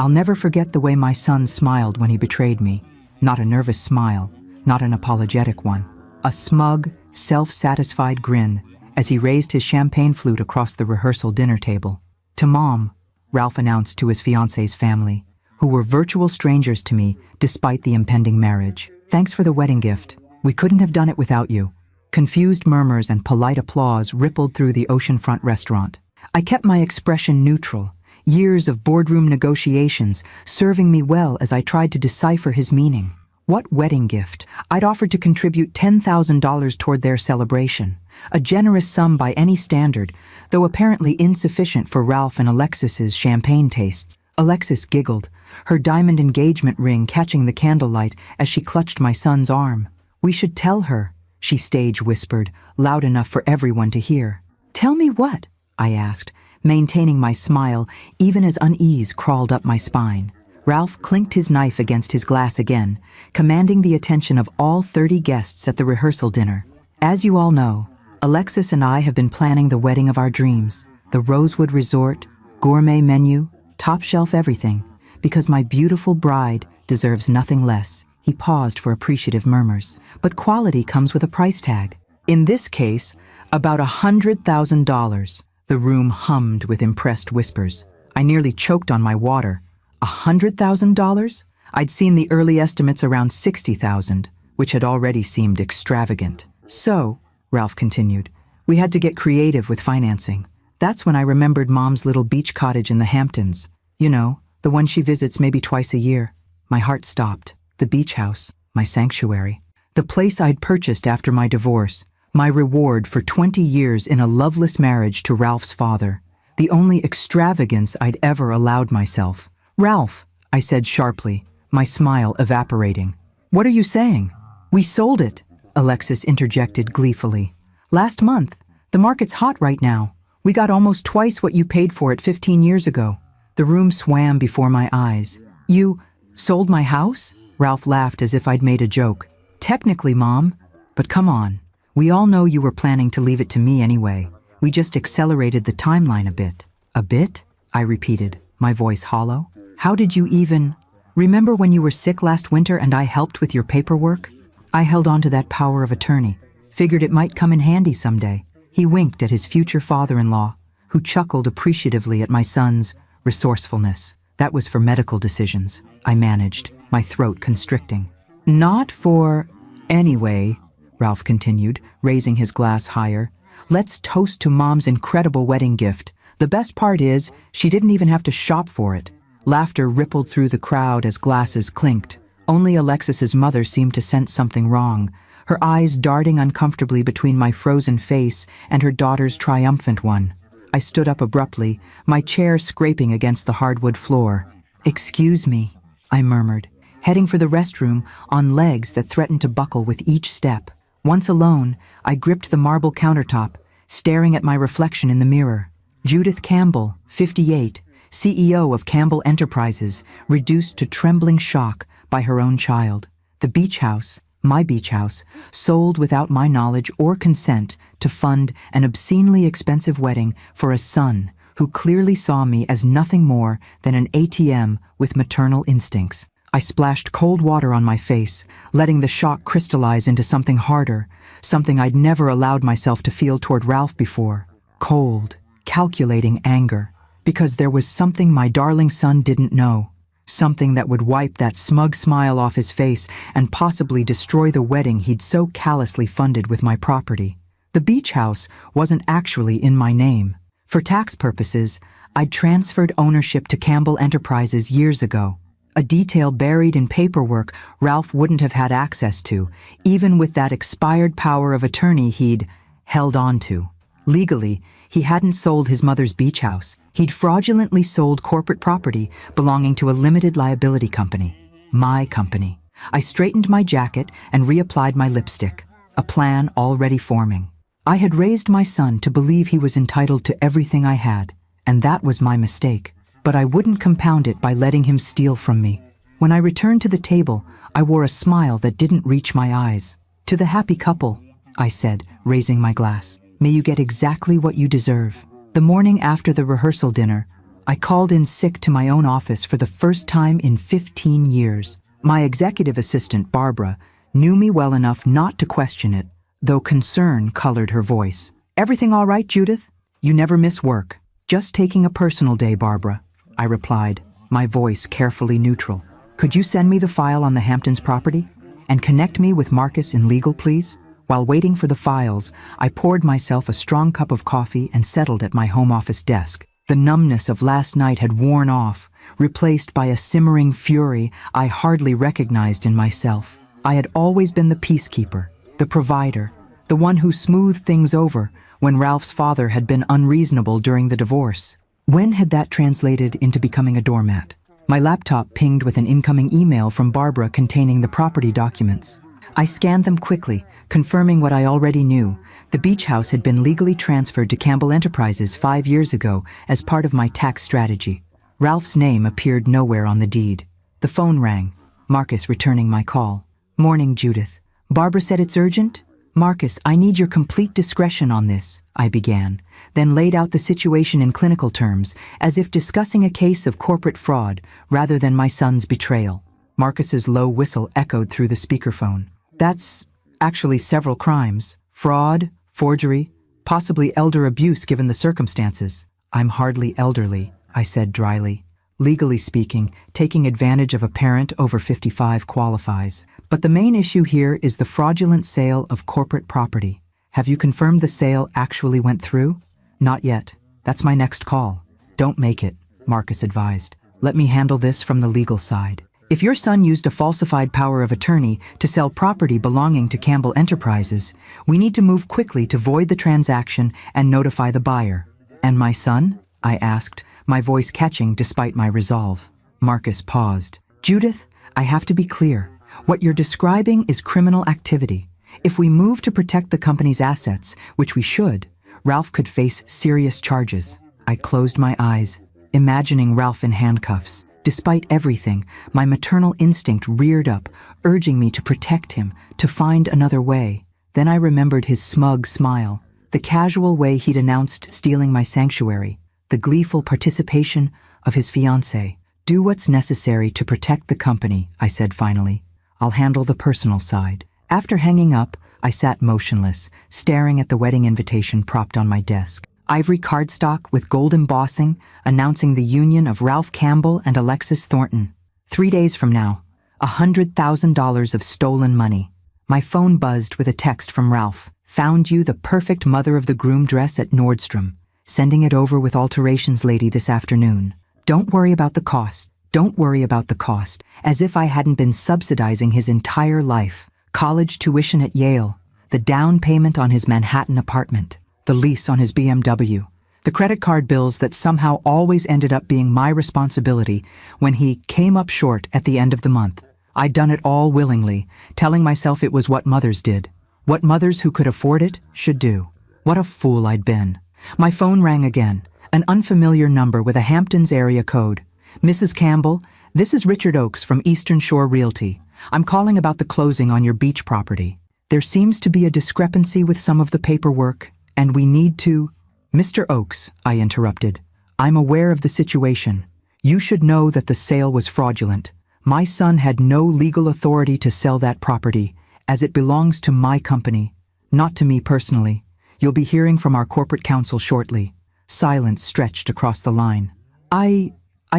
I'll never forget the way my son smiled when he betrayed me. Not a nervous smile, not an apologetic one. A smug, self-satisfied grin as he raised his champagne flute across the rehearsal dinner table. "To Mom," Ralph announced to his fiancée's family, who were virtual strangers to me despite the impending marriage. "Thanks for the wedding gift. We couldn't have done it without you." Confused murmurs and polite applause rippled through the oceanfront restaurant. I kept my expression neutral, years of boardroom negotiations serving me well as I tried to decipher his meaning. What wedding gift? I'd offered to contribute $10,000 toward their celebration, a generous sum by any standard, though apparently insufficient for Ralph and Alexis's champagne tastes. Alexis giggled, her diamond engagement ring catching the candlelight as she clutched my son's arm. "We should tell her," she stage whispered, loud enough for everyone to hear. "Tell me what?" I asked, maintaining my smile even as unease crawled up my spine. Ralph clinked his knife against his glass again, commanding the attention of all 30 guests at the rehearsal dinner. "As you all know, Alexis and I have been planning the wedding of our dreams. The Rosewood Resort, gourmet menu, top shelf everything, because my beautiful bride deserves nothing less." He paused for appreciative murmurs. "But quality comes with a price tag. In this case, about $100,000. The room hummed with impressed whispers. I nearly choked on my water. $100,000? I'd seen the early estimates around $60,000, which had already seemed extravagant. "So," Ralph continued, "we had to get creative with financing. That's when I remembered Mom's little beach cottage in the Hamptons. You know, the one she visits maybe twice a year." My heart stopped. The beach house, my sanctuary. The place I'd purchased after my divorce, my reward for 20 years in a loveless marriage to Ralph's father. The only extravagance I'd ever allowed myself. "Ralph," I said sharply, my smile evaporating. "What are you saying?" "We sold it," Alexis interjected gleefully. "Last month. The market's hot right now. We got almost twice what you paid for it 15 years ago." The room swam before my eyes. "You sold my house?" Ralph laughed as if I'd made a joke. "Technically, Mom. But come on. We all know you were planning to leave it to me anyway. We just accelerated the timeline a bit." "A bit?" I repeated, my voice hollow. "How did you even... Remember when you were sick last winter and I helped with your paperwork? I held on to that power of attorney. Figured it might come in handy someday." He winked at his future father-in-law, who chuckled appreciatively at my son's resourcefulness. "That was for medical decisions," I managed, my throat constricting. "Not for... Anyway," Ralph continued, raising his glass higher, "let's toast to Mom's incredible wedding gift. The best part is, she didn't even have to shop for it." Laughter rippled through the crowd as glasses clinked. Only Alexis's mother seemed to sense something wrong, her eyes darting uncomfortably between my frozen face and her daughter's triumphant one. I stood up abruptly, my chair scraping against the hardwood floor. "Excuse me," I murmured, heading for the restroom on legs that threatened to buckle with each step. Once alone, I gripped the marble countertop, staring at my reflection in the mirror. Judith Campbell, 58, CEO of Campbell Enterprises, reduced to trembling shock by her own child. The beach house, my beach house, sold without my knowledge or consent to fund an obscenely expensive wedding for a son who clearly saw me as nothing more than an ATM with maternal instincts. I splashed cold water on my face, letting the shock crystallize into something harder, something I'd never allowed myself to feel toward Ralph before. Cold, calculating anger, because there was something my darling son didn't know, something that would wipe that smug smile off his face and possibly destroy the wedding he'd so callously funded with my property. The beach house wasn't actually in my name. For tax purposes, I'd transferred ownership to Campbell Enterprises years ago. A detail buried in paperwork Ralph wouldn't have had access to, even with that expired power of attorney he'd held on to. Legally, he hadn't sold his mother's beach house. He'd fraudulently sold corporate property belonging to a limited liability company. My company. I straightened my jacket and reapplied my lipstick, a plan already forming. I had raised my son to believe he was entitled to everything I had, and that was my mistake. But I wouldn't compound it by letting him steal from me. When I returned to the table, I wore a smile that didn't reach my eyes. "To the happy couple," I said, raising my glass. "May you get exactly what you deserve." The morning after the rehearsal dinner, I called in sick to my own office for the first time in 15 years. My executive assistant, Barbara, knew me well enough not to question it, though concern colored her voice. "Everything all right, Judith? You never miss work." "Just taking a personal day, Barbara," I replied, my voice carefully neutral. "Could you send me the file on the Hamptons property? And connect me with Marcus in legal, please?" While waiting for the files, I poured myself a strong cup of coffee and settled at my home office desk. The numbness of last night had worn off, replaced by a simmering fury I hardly recognized in myself. I had always been the peacekeeper, the provider, the one who smoothed things over when Ralph's father had been unreasonable during the divorce. When had that translated into becoming a doormat? My laptop pinged with an incoming email from Barbara containing the property documents. I scanned them quickly, confirming what I already knew. The beach house had been legally transferred to Campbell Enterprises 5 years ago as part of my tax strategy. Ralph's name appeared nowhere on the deed. The phone rang, Marcus returning my call. "Morning, Judith. Barbara said it's urgent?" "Marcus, I need your complete discretion on this," I began, then laid out the situation in clinical terms, as if discussing a case of corporate fraud rather than my son's betrayal. Marcus's low whistle echoed through the speakerphone. "That's actually several crimes. Fraud, forgery, possibly elder abuse given the circumstances." "I'm hardly elderly," I said dryly. "Legally speaking, taking advantage of a parent over 55 qualifies. But the main issue here is the fraudulent sale of corporate property. Have you confirmed the sale actually went through?" "Not yet. That's my next call." "Don't make it," Marcus advised. "Let me handle this from the legal side. If your son used a falsified power of attorney to sell property belonging to Campbell Enterprises, we need to move quickly to void the transaction and notify the buyer." "And my son?" I asked, my voice catching despite my resolve. Marcus paused. "Judith, I have to be clear. What you're describing is criminal activity. If we move to protect the company's assets, which we should, Ralph could face serious charges." I closed my eyes, imagining Ralph in handcuffs. Despite everything, my maternal instinct reared up, urging me to protect him, to find another way. Then I remembered his smug smile, the casual way he'd announced stealing my sanctuary, the gleeful participation of his fiancée. "Do what's necessary to protect the company," I said finally. "I'll handle the personal side." After hanging up, I sat motionless, staring at the wedding invitation propped on my desk. Ivory cardstock with gold embossing, announcing the union of Ralph Campbell and Alexis Thornton. 3 days from now, $100,000 of stolen money. My phone buzzed with a text from Ralph. "Found you the perfect mother of the groom dress at Nordstrom. Sending it over with alterations lady this afternoon. Don't worry about the cost. Don't worry about the cost." As if I hadn't been subsidizing his entire life. College tuition at Yale, the down payment on his Manhattan apartment, the lease on his BMW, the credit card bills that somehow always ended up being my responsibility when he came up short at the end of the month. I'd done it all willingly, telling myself it was what mothers did, what mothers who could afford it should do. What a fool I'd been. My phone rang again, an unfamiliar number with a Hamptons area code. "Mrs. Campbell, this is Richard Oakes from Eastern Shore Realty. I'm calling about the closing on your beach property. There seems to be a discrepancy with some of the paperwork, and we need to—" "Mr. Oakes," I interrupted, "I'm aware of the situation. You should know that the sale was fraudulent. My son had no legal authority to sell that property, as it belongs to my company, not to me personally. You'll be hearing from our corporate counsel shortly." Silence stretched across the line. I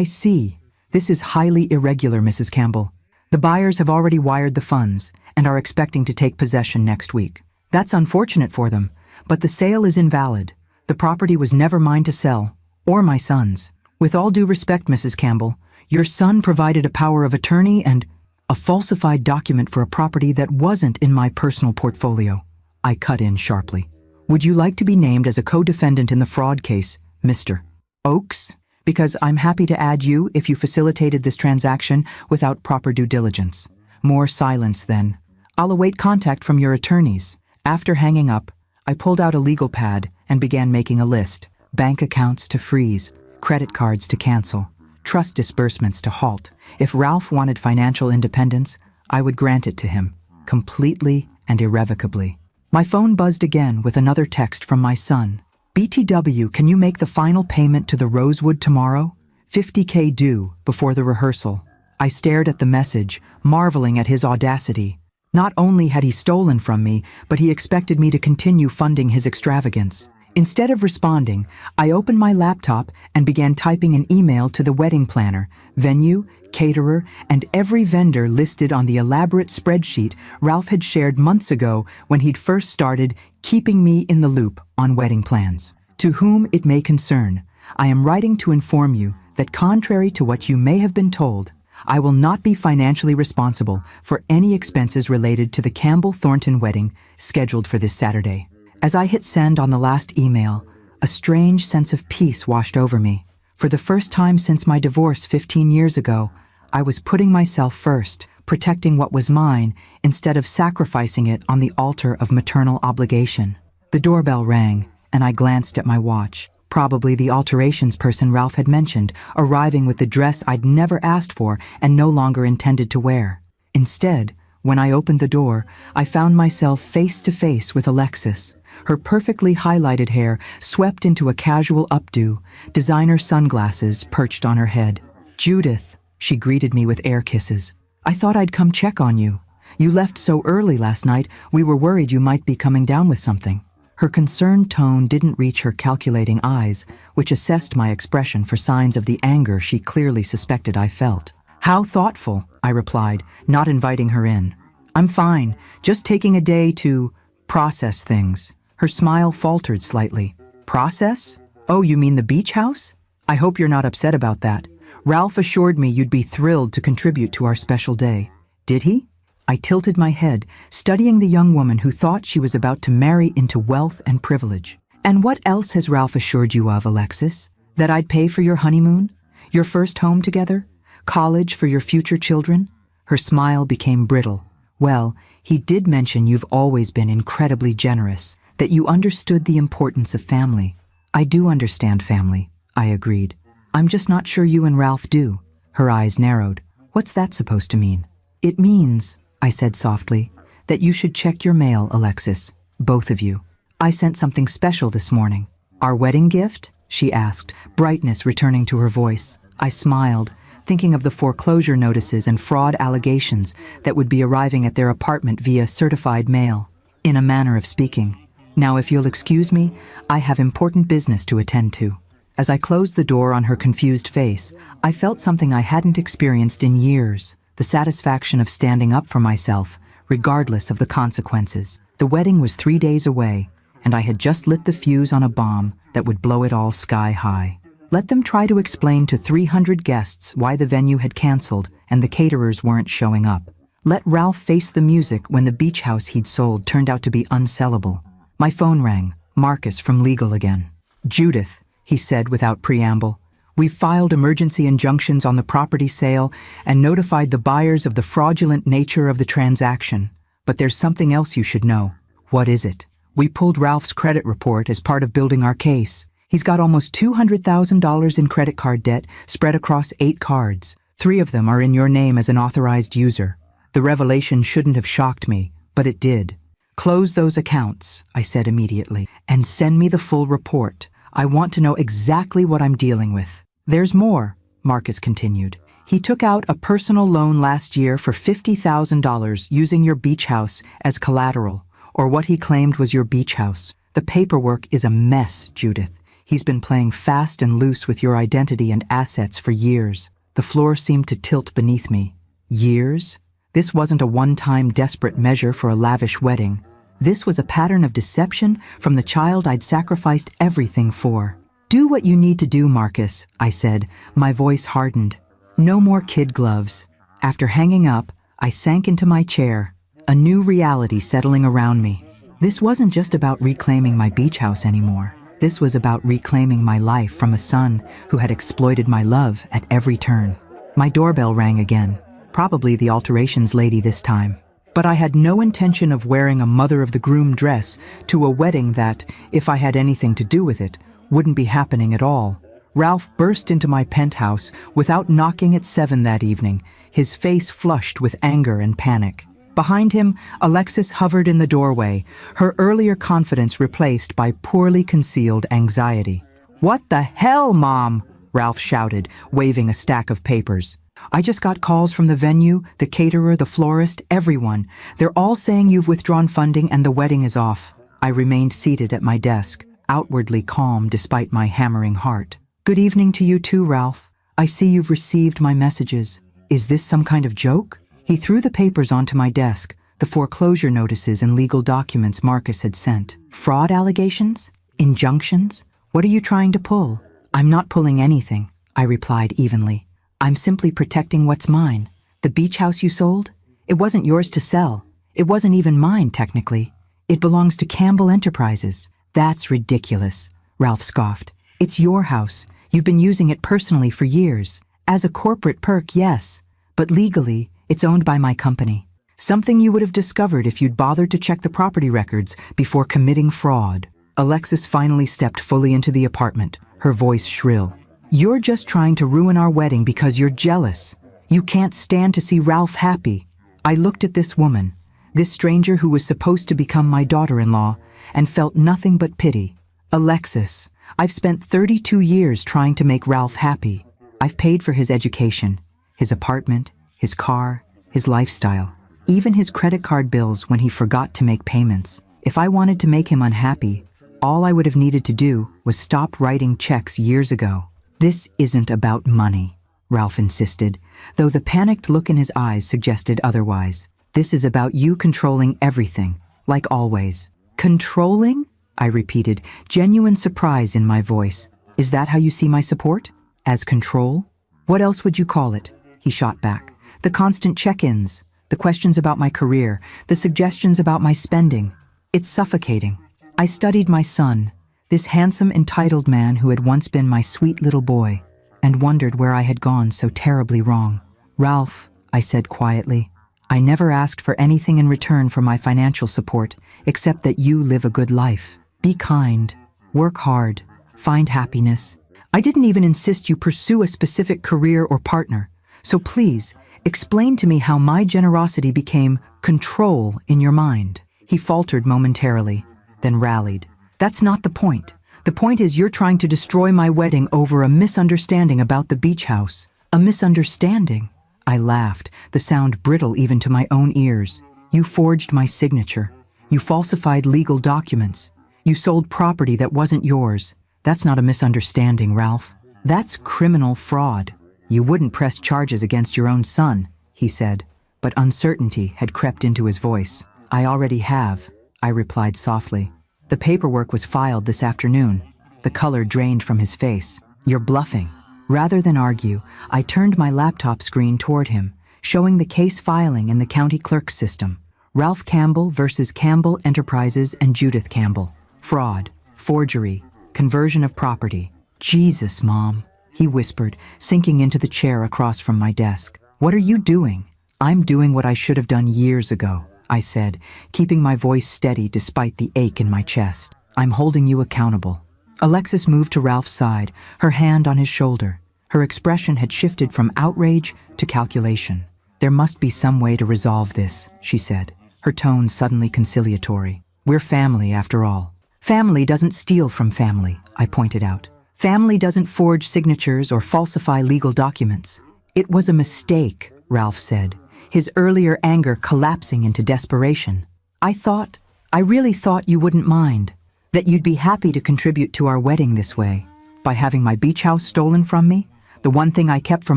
see. This is highly irregular, Mrs. Campbell. The buyers have already wired the funds and are expecting to take possession next week. That's unfortunate for them, but the sale is invalid. The property was never mine to sell, or my son's. With all due respect, Mrs. Campbell, your son provided a power of attorney and a falsified document for a property that wasn't in my personal portfolio. I cut in sharply. Would you like to be named as a co-defendant in the fraud case, Mr. Oakes? Because I'm happy to add you if you facilitated this transaction without proper due diligence. More silence then. I'll await contact from your attorneys. After hanging up, I pulled out a legal pad and began making a list. Bank accounts to freeze, credit cards to cancel, trust disbursements to halt. If Ralph wanted financial independence, I would grant it to him, completely and irrevocably. My phone buzzed again with another text from my son. "BTW, can you make the final payment to the Rosewood tomorrow? $50K due before the rehearsal. I stared at the message, marveling at his audacity. Not only had he stolen from me, but he expected me to continue funding his extravagance. Instead of responding, I opened my laptop and began typing an email to the wedding planner, venue, caterer, and every vendor listed on the elaborate spreadsheet Ralph had shared months ago when he'd first started keeping me in the loop on wedding plans. To whom it may concern, I am writing to inform you that contrary to what you may have been told, I will not be financially responsible for any expenses related to the Campbell-Thornton wedding scheduled for this Saturday. As I hit send on the last email, a strange sense of peace washed over me. For the first time since my divorce 15 years ago, I was putting myself first, protecting what was mine instead of sacrificing it on the altar of maternal obligation. The doorbell rang, and I glanced at my watch. Probably the alterations person Ralph had mentioned, arriving with the dress I'd never asked for and no longer intended to wear. Instead, when I opened the door, I found myself face to face with Alexis. Her perfectly highlighted hair swept into a casual updo, designer sunglasses perched on her head. "Judith," she greeted me with air kisses. "I thought I'd come check on you. You left so early last night, we were worried you might be coming down with something." Her concerned tone didn't reach her calculating eyes, which assessed my expression for signs of the anger she clearly suspected I felt. "How thoughtful," I replied, not inviting her in. "I'm fine, just taking a day to process things." Her smile faltered slightly. "Process? Oh, you mean the beach house? I hope you're not upset about that. Ralph assured me you'd be thrilled to contribute to our special day." "Did he?" I tilted my head, studying the young woman who thought she was about to marry into wealth and privilege. "And what else has Ralph assured you of, Alexis? That I'd pay for your honeymoon? Your first home together? College for your future children?" Her smile became brittle. "Well, he did mention you've always been incredibly generous, that you understood the importance of family." "I do understand family," I agreed. "I'm just not sure you and Ralph do." Her eyes narrowed. "What's that supposed to mean?" "It means," I said softly, "that you should check your mail, Alexis. Both of you. I sent something special this morning." "Our wedding gift?" she asked, brightness returning to her voice. I smiled, thinking of the foreclosure notices and fraud allegations that would be arriving at their apartment via certified mail. In a manner of speaking. "Now, if you'll excuse me, I have important business to attend to." As I closed the door on her confused face, I felt something I hadn't experienced in years. The satisfaction of standing up for myself, regardless of the consequences. The wedding was 3 days away, and I had just lit the fuse on a bomb that would blow it all sky high. Let them try to explain to 300 guests why the venue had canceled and the caterers weren't showing up. Let Ralph face the music when the beach house he'd sold turned out to be unsellable. My phone rang, Marcus from legal again. "Judith," he said without preamble, "we've filed emergency injunctions on the property sale and notified the buyers of the fraudulent nature of the transaction. But there's something else you should know." "What is it?" "We pulled Ralph's credit report as part of building our case. He's got almost $200,000 in credit card debt spread across 8 cards. 3 of them are in your name as an authorized user. The revelation shouldn't have shocked me, but it did." "Close those accounts," I said immediately, "and send me the full report. I want to know exactly what I'm dealing with." "There's more," Marcus continued. "He took out a personal loan last year for $50,000 using your beach house as collateral, or what he claimed was your beach house. The paperwork is a mess, Judith. He's been playing fast and loose with your identity and assets for years." The floor seemed to tilt beneath me. Years? This wasn't a one-time desperate measure for a lavish wedding. This was a pattern of deception from the child I'd sacrificed everything for. "Do what you need to do, Marcus," I said, my voice hardened. "No more kid gloves." After hanging up, I sank into my chair, a new reality settling around me. This wasn't just about reclaiming my beach house anymore. This was about reclaiming my life from a son who had exploited my love at every turn. My doorbell rang again, probably the alterations lady this time. But I had no intention of wearing a mother-of-the-groom dress to a wedding that, if I had anything to do with it, wouldn't be happening at all. Ralph burst into my penthouse without knocking at 7 that evening, his face flushed with anger and panic. Behind him, Alexis hovered in the doorway, her earlier confidence replaced by poorly concealed anxiety. "What the hell, Mom?" Ralph shouted, waving a stack of papers. I just got calls from the venue, the caterer, the florist, everyone. They're all saying you've withdrawn funding and the wedding is off. I remained seated at my desk, outwardly calm despite my hammering heart. Good evening to you too, Ralph. I see you've received my messages. Is this some kind of joke? He threw the papers onto my desk, the foreclosure notices and legal documents Marcus had sent. Fraud allegations? Injunctions? What are you trying to pull? I'm not pulling anything, I replied evenly. I'm simply protecting what's mine. The beach house you sold? It wasn't yours to sell. It wasn't even mine, technically. It belongs to Campbell Enterprises. That's ridiculous, Ralph scoffed. It's your house. You've been using it personally for years. As a corporate perk, yes, but legally, it's owned by my company. Something you would have discovered if you'd bothered to check the property records before committing fraud. Alexis finally stepped fully into the apartment, her voice shrill. You're just trying to ruin our wedding because you're jealous. You can't stand to see Ralph happy. I looked at this woman, this stranger who was supposed to become my daughter-in-law, and felt nothing but pity. Alexis, I've spent 32 years trying to make Ralph happy. I've paid for his education, his apartment, his car, his lifestyle, even his credit card bills when he forgot to make payments. If I wanted to make him unhappy, all I would have needed to do was stop writing checks years ago. This isn't about money, Ralph insisted, though the panicked look in his eyes suggested otherwise. This is about you controlling everything, like always. Controlling? I repeated, genuine surprise in my voice. Is that how you see my support? As control? What else would you call it? He shot back. The constant check-ins, the questions about my career, the suggestions about my spending. It's suffocating. I studied my son, this handsome, entitled man who had once been my sweet little boy, and wondered where I had gone so terribly wrong. Ralph, I said quietly, I never asked for anything in return for my financial support, except that you live a good life. Be kind, work hard, find happiness. I didn't even insist you pursue a specific career or partner. So please, explain to me how my generosity became control in your mind. He faltered momentarily, then rallied. That's not the point. The point is you're trying to destroy my wedding over a misunderstanding about the beach house. A misunderstanding? I laughed, the sound brittle even to my own ears. You forged my signature. You falsified legal documents. You sold property that wasn't yours. That's not a misunderstanding, Ralph. That's criminal fraud. You wouldn't press charges against your own son, he said, but uncertainty had crept into his voice. I already have, I replied softly. The paperwork was filed this afternoon. The color drained from his face. You're bluffing. Rather than argue, I turned my laptop screen toward him, showing the case filing in the county clerk's system. Ralph Campbell versus Campbell Enterprises and Judith Campbell. Fraud, forgery, conversion of property. Jesus, Mom, he whispered, sinking into the chair across from my desk. What are you doing? I'm doing what I should have done years ago, I said, keeping my voice steady despite the ache in my chest. I'm holding you accountable. Alexis moved to Ralph's side, her hand on his shoulder. Her expression had shifted from outrage to calculation. There must be some way to resolve this, she said, her tone suddenly conciliatory. We're family, after all. Family doesn't steal from family, I pointed out. Family doesn't forge signatures or falsify legal documents. It was a mistake, Ralph said, his earlier anger collapsing into desperation. I really thought you wouldn't mind, that you'd be happy to contribute to our wedding this way, by having my beach house stolen from me, the one thing I kept for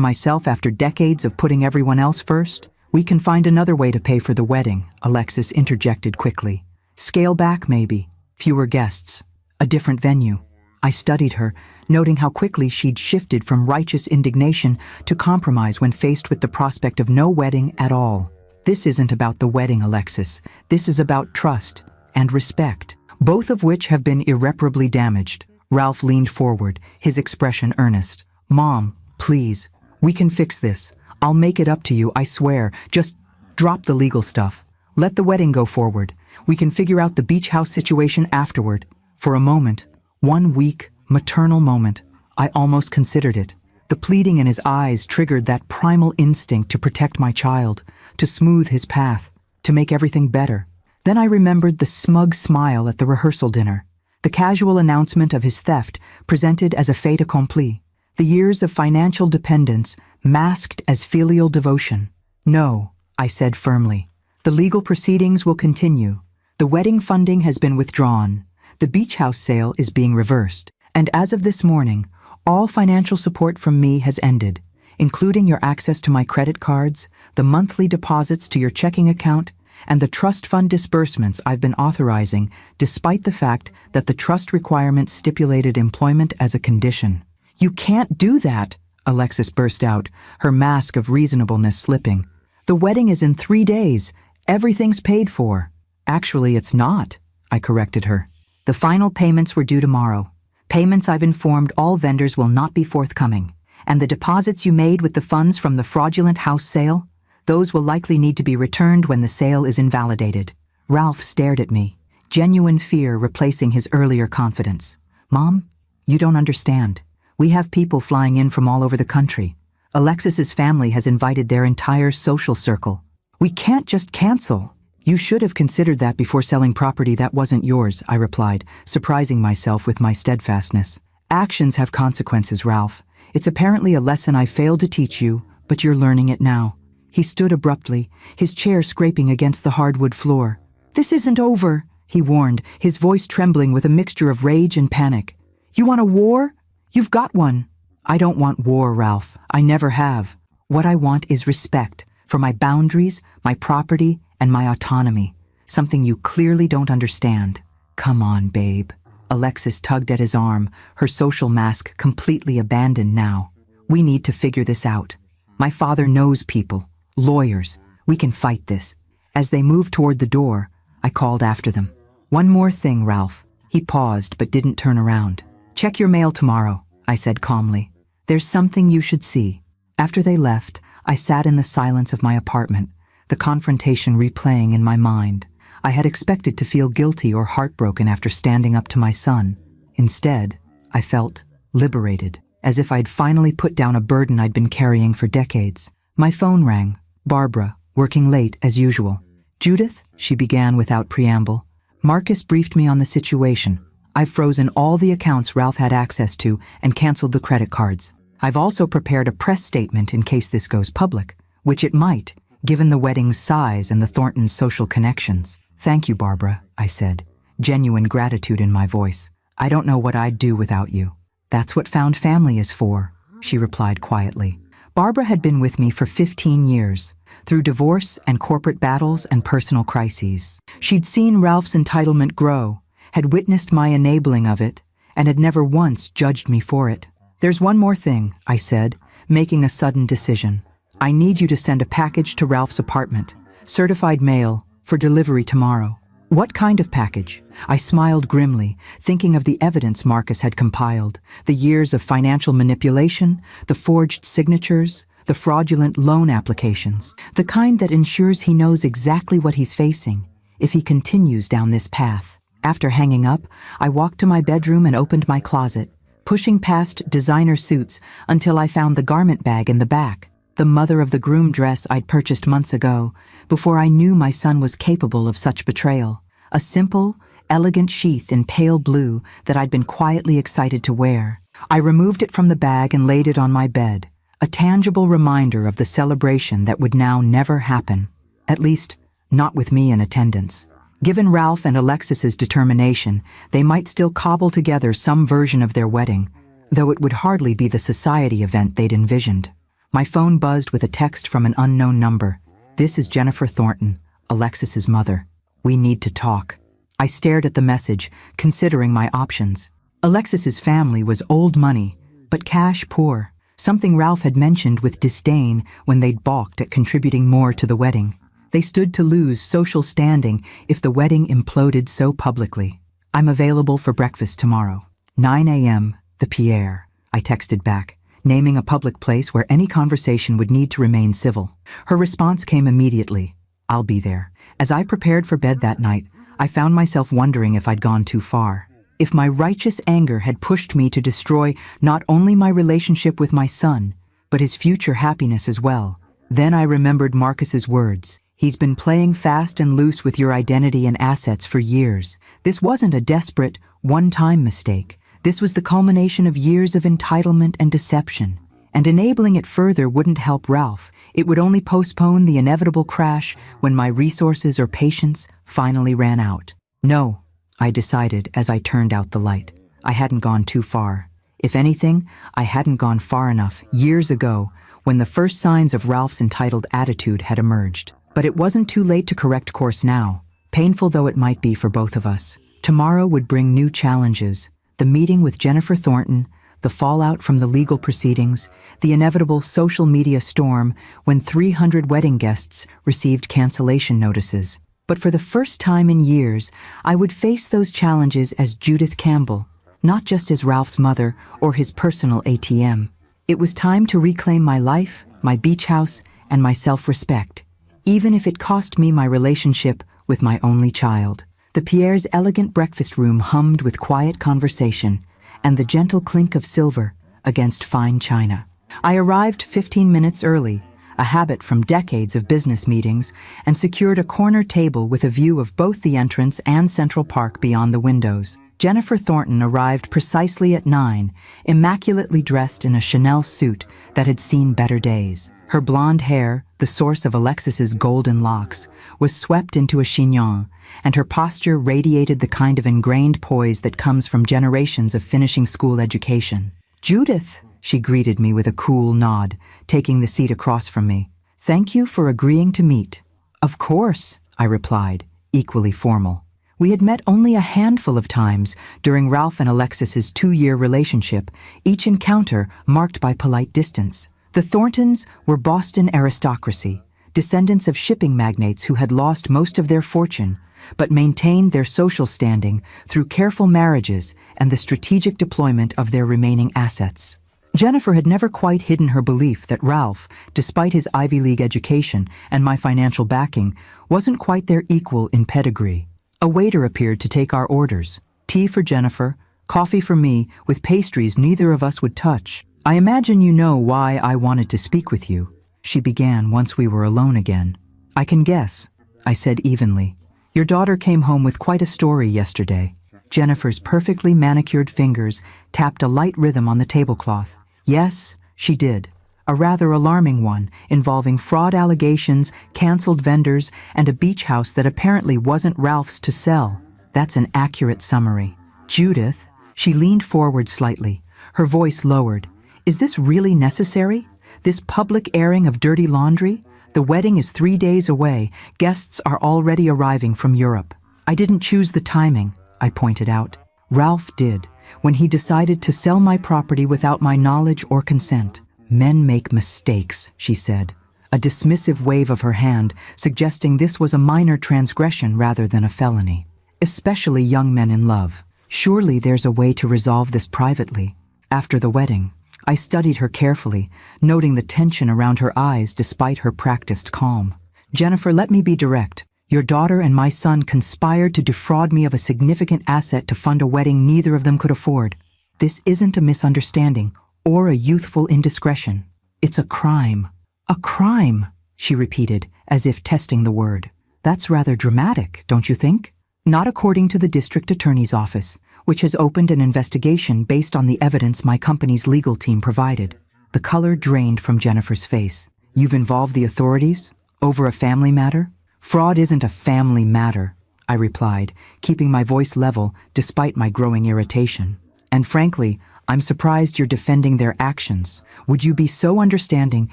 myself after decades of putting everyone else first. We can find another way to pay for the wedding, Alexis interjected quickly. Scale back, maybe. Fewer guests. A different venue. I studied her, noting how quickly she'd shifted from righteous indignation to compromise when faced with the prospect of no wedding at all. This isn't about the wedding, Alexis. This is about trust and respect, both of which have been irreparably damaged. Ralph leaned forward, his expression earnest. Mom, please, we can fix this. I'll make it up to you, I swear. Just drop the legal stuff. Let the wedding go forward. We can figure out the beach house situation afterward. For a moment, one weak, maternal moment, I almost considered it. The pleading in his eyes triggered that primal instinct to protect my child, to smooth his path, to make everything better. Then I remembered the smug smile at the rehearsal dinner, the casual announcement of his theft presented as a fait accompli. The years of financial dependence masked as filial devotion. No, I said firmly. The legal proceedings will continue. The wedding funding has been withdrawn. The beach house sale is being reversed. And as of this morning, all financial support from me has ended, including your access to my credit cards, the monthly deposits to your checking account, and the trust fund disbursements I've been authorizing, despite the fact that the trust requirement stipulated employment as a condition. You can't do that, Alexis burst out, her mask of reasonableness slipping. The wedding is in 3 days. Everything's paid for. Actually, it's not, I corrected her. The final payments were due tomorrow. Payments I've informed all vendors will not be forthcoming. And the deposits you made with the funds from the fraudulent house sale? Those will likely need to be returned when the sale is invalidated. Ralph stared at me, genuine fear replacing his earlier confidence. Mom, you don't understand. We have people flying in from all over the country. Alexis's family has invited their entire social circle. We can't just cancel. You should have considered that before selling property that wasn't yours, I replied, surprising myself with my steadfastness. Actions have consequences, Ralph. It's apparently a lesson I failed to teach you, but you're learning it now. He stood abruptly, his chair scraping against the hardwood floor. This isn't over, he warned, his voice trembling with a mixture of rage and panic. You want a war? You've got one. I don't want war, Ralph. I never have. What I want is respect for my boundaries, my property, and my autonomy, something you clearly don't understand. Come on, babe. Alexis tugged at his arm, her social mask completely abandoned now. We need to figure this out. My father knows people, lawyers. We can fight this. As they moved toward the door, I called after them. One more thing, Ralph. He paused but didn't turn around. Check your mail tomorrow, I said calmly. There's something you should see. After they left, I sat in the silence of my apartment, the confrontation replaying in my mind. I had expected to feel guilty or heartbroken after standing up to my son. Instead, I felt liberated, as if I'd finally put down a burden I'd been carrying for decades. My phone rang. Barbara, working late as usual. Judith, she began without preamble. Marcus briefed me on the situation. I've frozen all the accounts Ralph had access to and canceled the credit cards. I've also prepared a press statement in case this goes public, which it might, given the wedding's size and the Thorntons' social connections. Thank you, Barbara, I said, genuine gratitude in my voice. I don't know what I'd do without you. That's what found family is for, she replied quietly. Barbara had been with me for 15 years, through divorce and corporate battles and personal crises. She'd seen Ralph's entitlement grow, had witnessed my enabling of it, and had never once judged me for it. There's one more thing, I said, making a sudden decision. I need you to send a package to Ralph's apartment, certified mail, for delivery tomorrow. What kind of package? I smiled grimly, thinking of the evidence Marcus had compiled, the years of financial manipulation, the forged signatures, the fraudulent loan applications, the kind that ensures he knows exactly what he's facing if he continues down this path. After hanging up, I walked to my bedroom and opened my closet, pushing past designer suits until I found the garment bag in the back, the mother of the groom dress I'd purchased months ago, before I knew my son was capable of such betrayal. A simple, elegant sheath in pale blue that I'd been quietly excited to wear. I removed it from the bag and laid it on my bed, a tangible reminder of the celebration that would now never happen. At least, not with me in attendance. Given Ralph and Alexis's determination, they might still cobble together some version of their wedding, though it would hardly be the society event they'd envisioned. My phone buzzed with a text from an unknown number. This is Jennifer Thornton, Alexis's mother. We need to talk. I stared at the message, considering my options. Alexis's family was old money, but cash poor, something Ralph had mentioned with disdain when they'd balked at contributing more to the wedding. They stood to lose social standing if the wedding imploded so publicly. I'm available for breakfast tomorrow. 9 a.m., the Pierre, I texted back, naming a public place where any conversation would need to remain civil. Her response came immediately. I'll be there. As I prepared for bed that night, I found myself wondering if I'd gone too far. If my righteous anger had pushed me to destroy not only my relationship with my son, but his future happiness as well. Then I remembered Marcus's words. He's been playing fast and loose with your identity and assets for years. This wasn't a desperate, one-time mistake. This was the culmination of years of entitlement and deception, and enabling it further wouldn't help Ralph. It would only postpone the inevitable crash when my resources or patience finally ran out. No, I decided as I turned out the light. I hadn't gone too far. If anything, I hadn't gone far enough years ago when the first signs of Ralph's entitled attitude had emerged. But it wasn't too late to correct course now, painful though it might be for both of us. Tomorrow would bring new challenges: the meeting with Jennifer Thornton, the fallout from the legal proceedings, the inevitable social media storm when 300 wedding guests received cancellation notices. But for the first time in years, I would face those challenges as Judith Campbell, not just as Ralph's mother or his personal ATM. It was time to reclaim my life, my beach house, and my self-respect, even if it cost me my relationship with my only child. The Pierre's elegant breakfast room hummed with quiet conversation and the gentle clink of silver against fine china. I arrived 15 minutes early, a habit from decades of business meetings, and secured a corner table with a view of both the entrance and Central Park beyond the windows. Jennifer Thornton arrived precisely at 9, immaculately dressed in a Chanel suit that had seen better days. Her blonde hair, the source of Alexis's golden locks, was swept into a chignon, and her posture radiated the kind of ingrained poise that comes from generations of finishing school education. "Judith," she greeted me with a cool nod, taking the seat across from me. "Thank you for agreeing to meet." "Of course," I replied, equally formal. We had met only a handful of times during Ralph and Alexis's 2-year relationship, each encounter marked by polite distance. The Thorntons were Boston aristocracy, descendants of shipping magnates who had lost most of their fortune, but maintained their social standing through careful marriages and the strategic deployment of their remaining assets. Jennifer had never quite hidden her belief that Ralph, despite his Ivy League education and my financial backing, wasn't quite their equal in pedigree. A waiter appeared to take our orders. Tea for Jennifer, coffee for me, with pastries neither of us would touch. "I imagine you know why I wanted to speak with you," she began once we were alone again. "I can guess," I said evenly. "Your daughter came home with quite a story yesterday." Jennifer's perfectly manicured fingers tapped a light rhythm on the tablecloth. "Yes, she did. A rather alarming one, involving fraud allegations, canceled vendors, and a beach house that apparently wasn't Ralph's to sell. That's an accurate summary." "Judith," she leaned forward slightly, her voice lowered. "Is this really necessary? This public airing of dirty laundry? The wedding is 3 days away. Guests are already arriving from Europe." "I didn't choose the timing," I pointed out. "Ralph did, when he decided to sell my property without my knowledge or consent." "Men make mistakes," she said, a dismissive wave of her hand suggesting this was a minor transgression rather than a felony. "Especially young men in love. Surely there's a way to resolve this privately." After the wedding, I studied her carefully, noting the tension around her eyes despite her practiced calm. "Jennifer, let me be direct. Your daughter and my son conspired to defraud me of a significant asset to fund a wedding neither of them could afford. This isn't a misunderstanding or a youthful indiscretion. It's a crime." "A crime," she repeated, as if testing the word. "That's rather dramatic, don't you think?" "Not according to the district attorney's office, which has opened an investigation based on the evidence my company's legal team provided." The color drained from Jennifer's face. "You've involved the authorities? Over a family matter?" "Fraud isn't a family matter," I replied, keeping my voice level despite my growing irritation. "And frankly, I'm surprised you're defending their actions. Would you be so understanding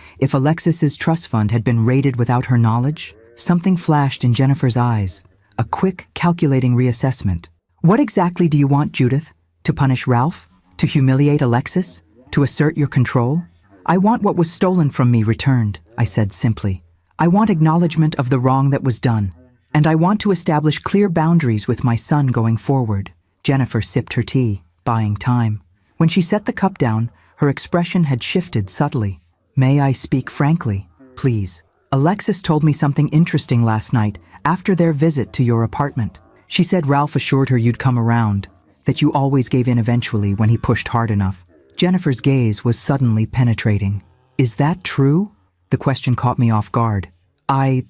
if Alexis's trust fund had been raided without her knowledge?" Something flashed in Jennifer's eyes, a quick, calculating reassessment. "What exactly do you want, Judith? To punish Ralph? To humiliate Alexis? To assert your control?" "I want what was stolen from me returned," I said simply. "I want acknowledgement of the wrong that was done, and I want to establish clear boundaries with my son going forward." Jennifer sipped her tea, buying time. When she set the cup down, her expression had shifted subtly. "May I speak frankly, please? Alexis told me something interesting last night after their visit to your apartment. She said Ralph assured her you'd come around, that you always gave in eventually when he pushed hard enough." Jennifer's gaze was suddenly penetrating. "Is that true?" The question caught me off guard. I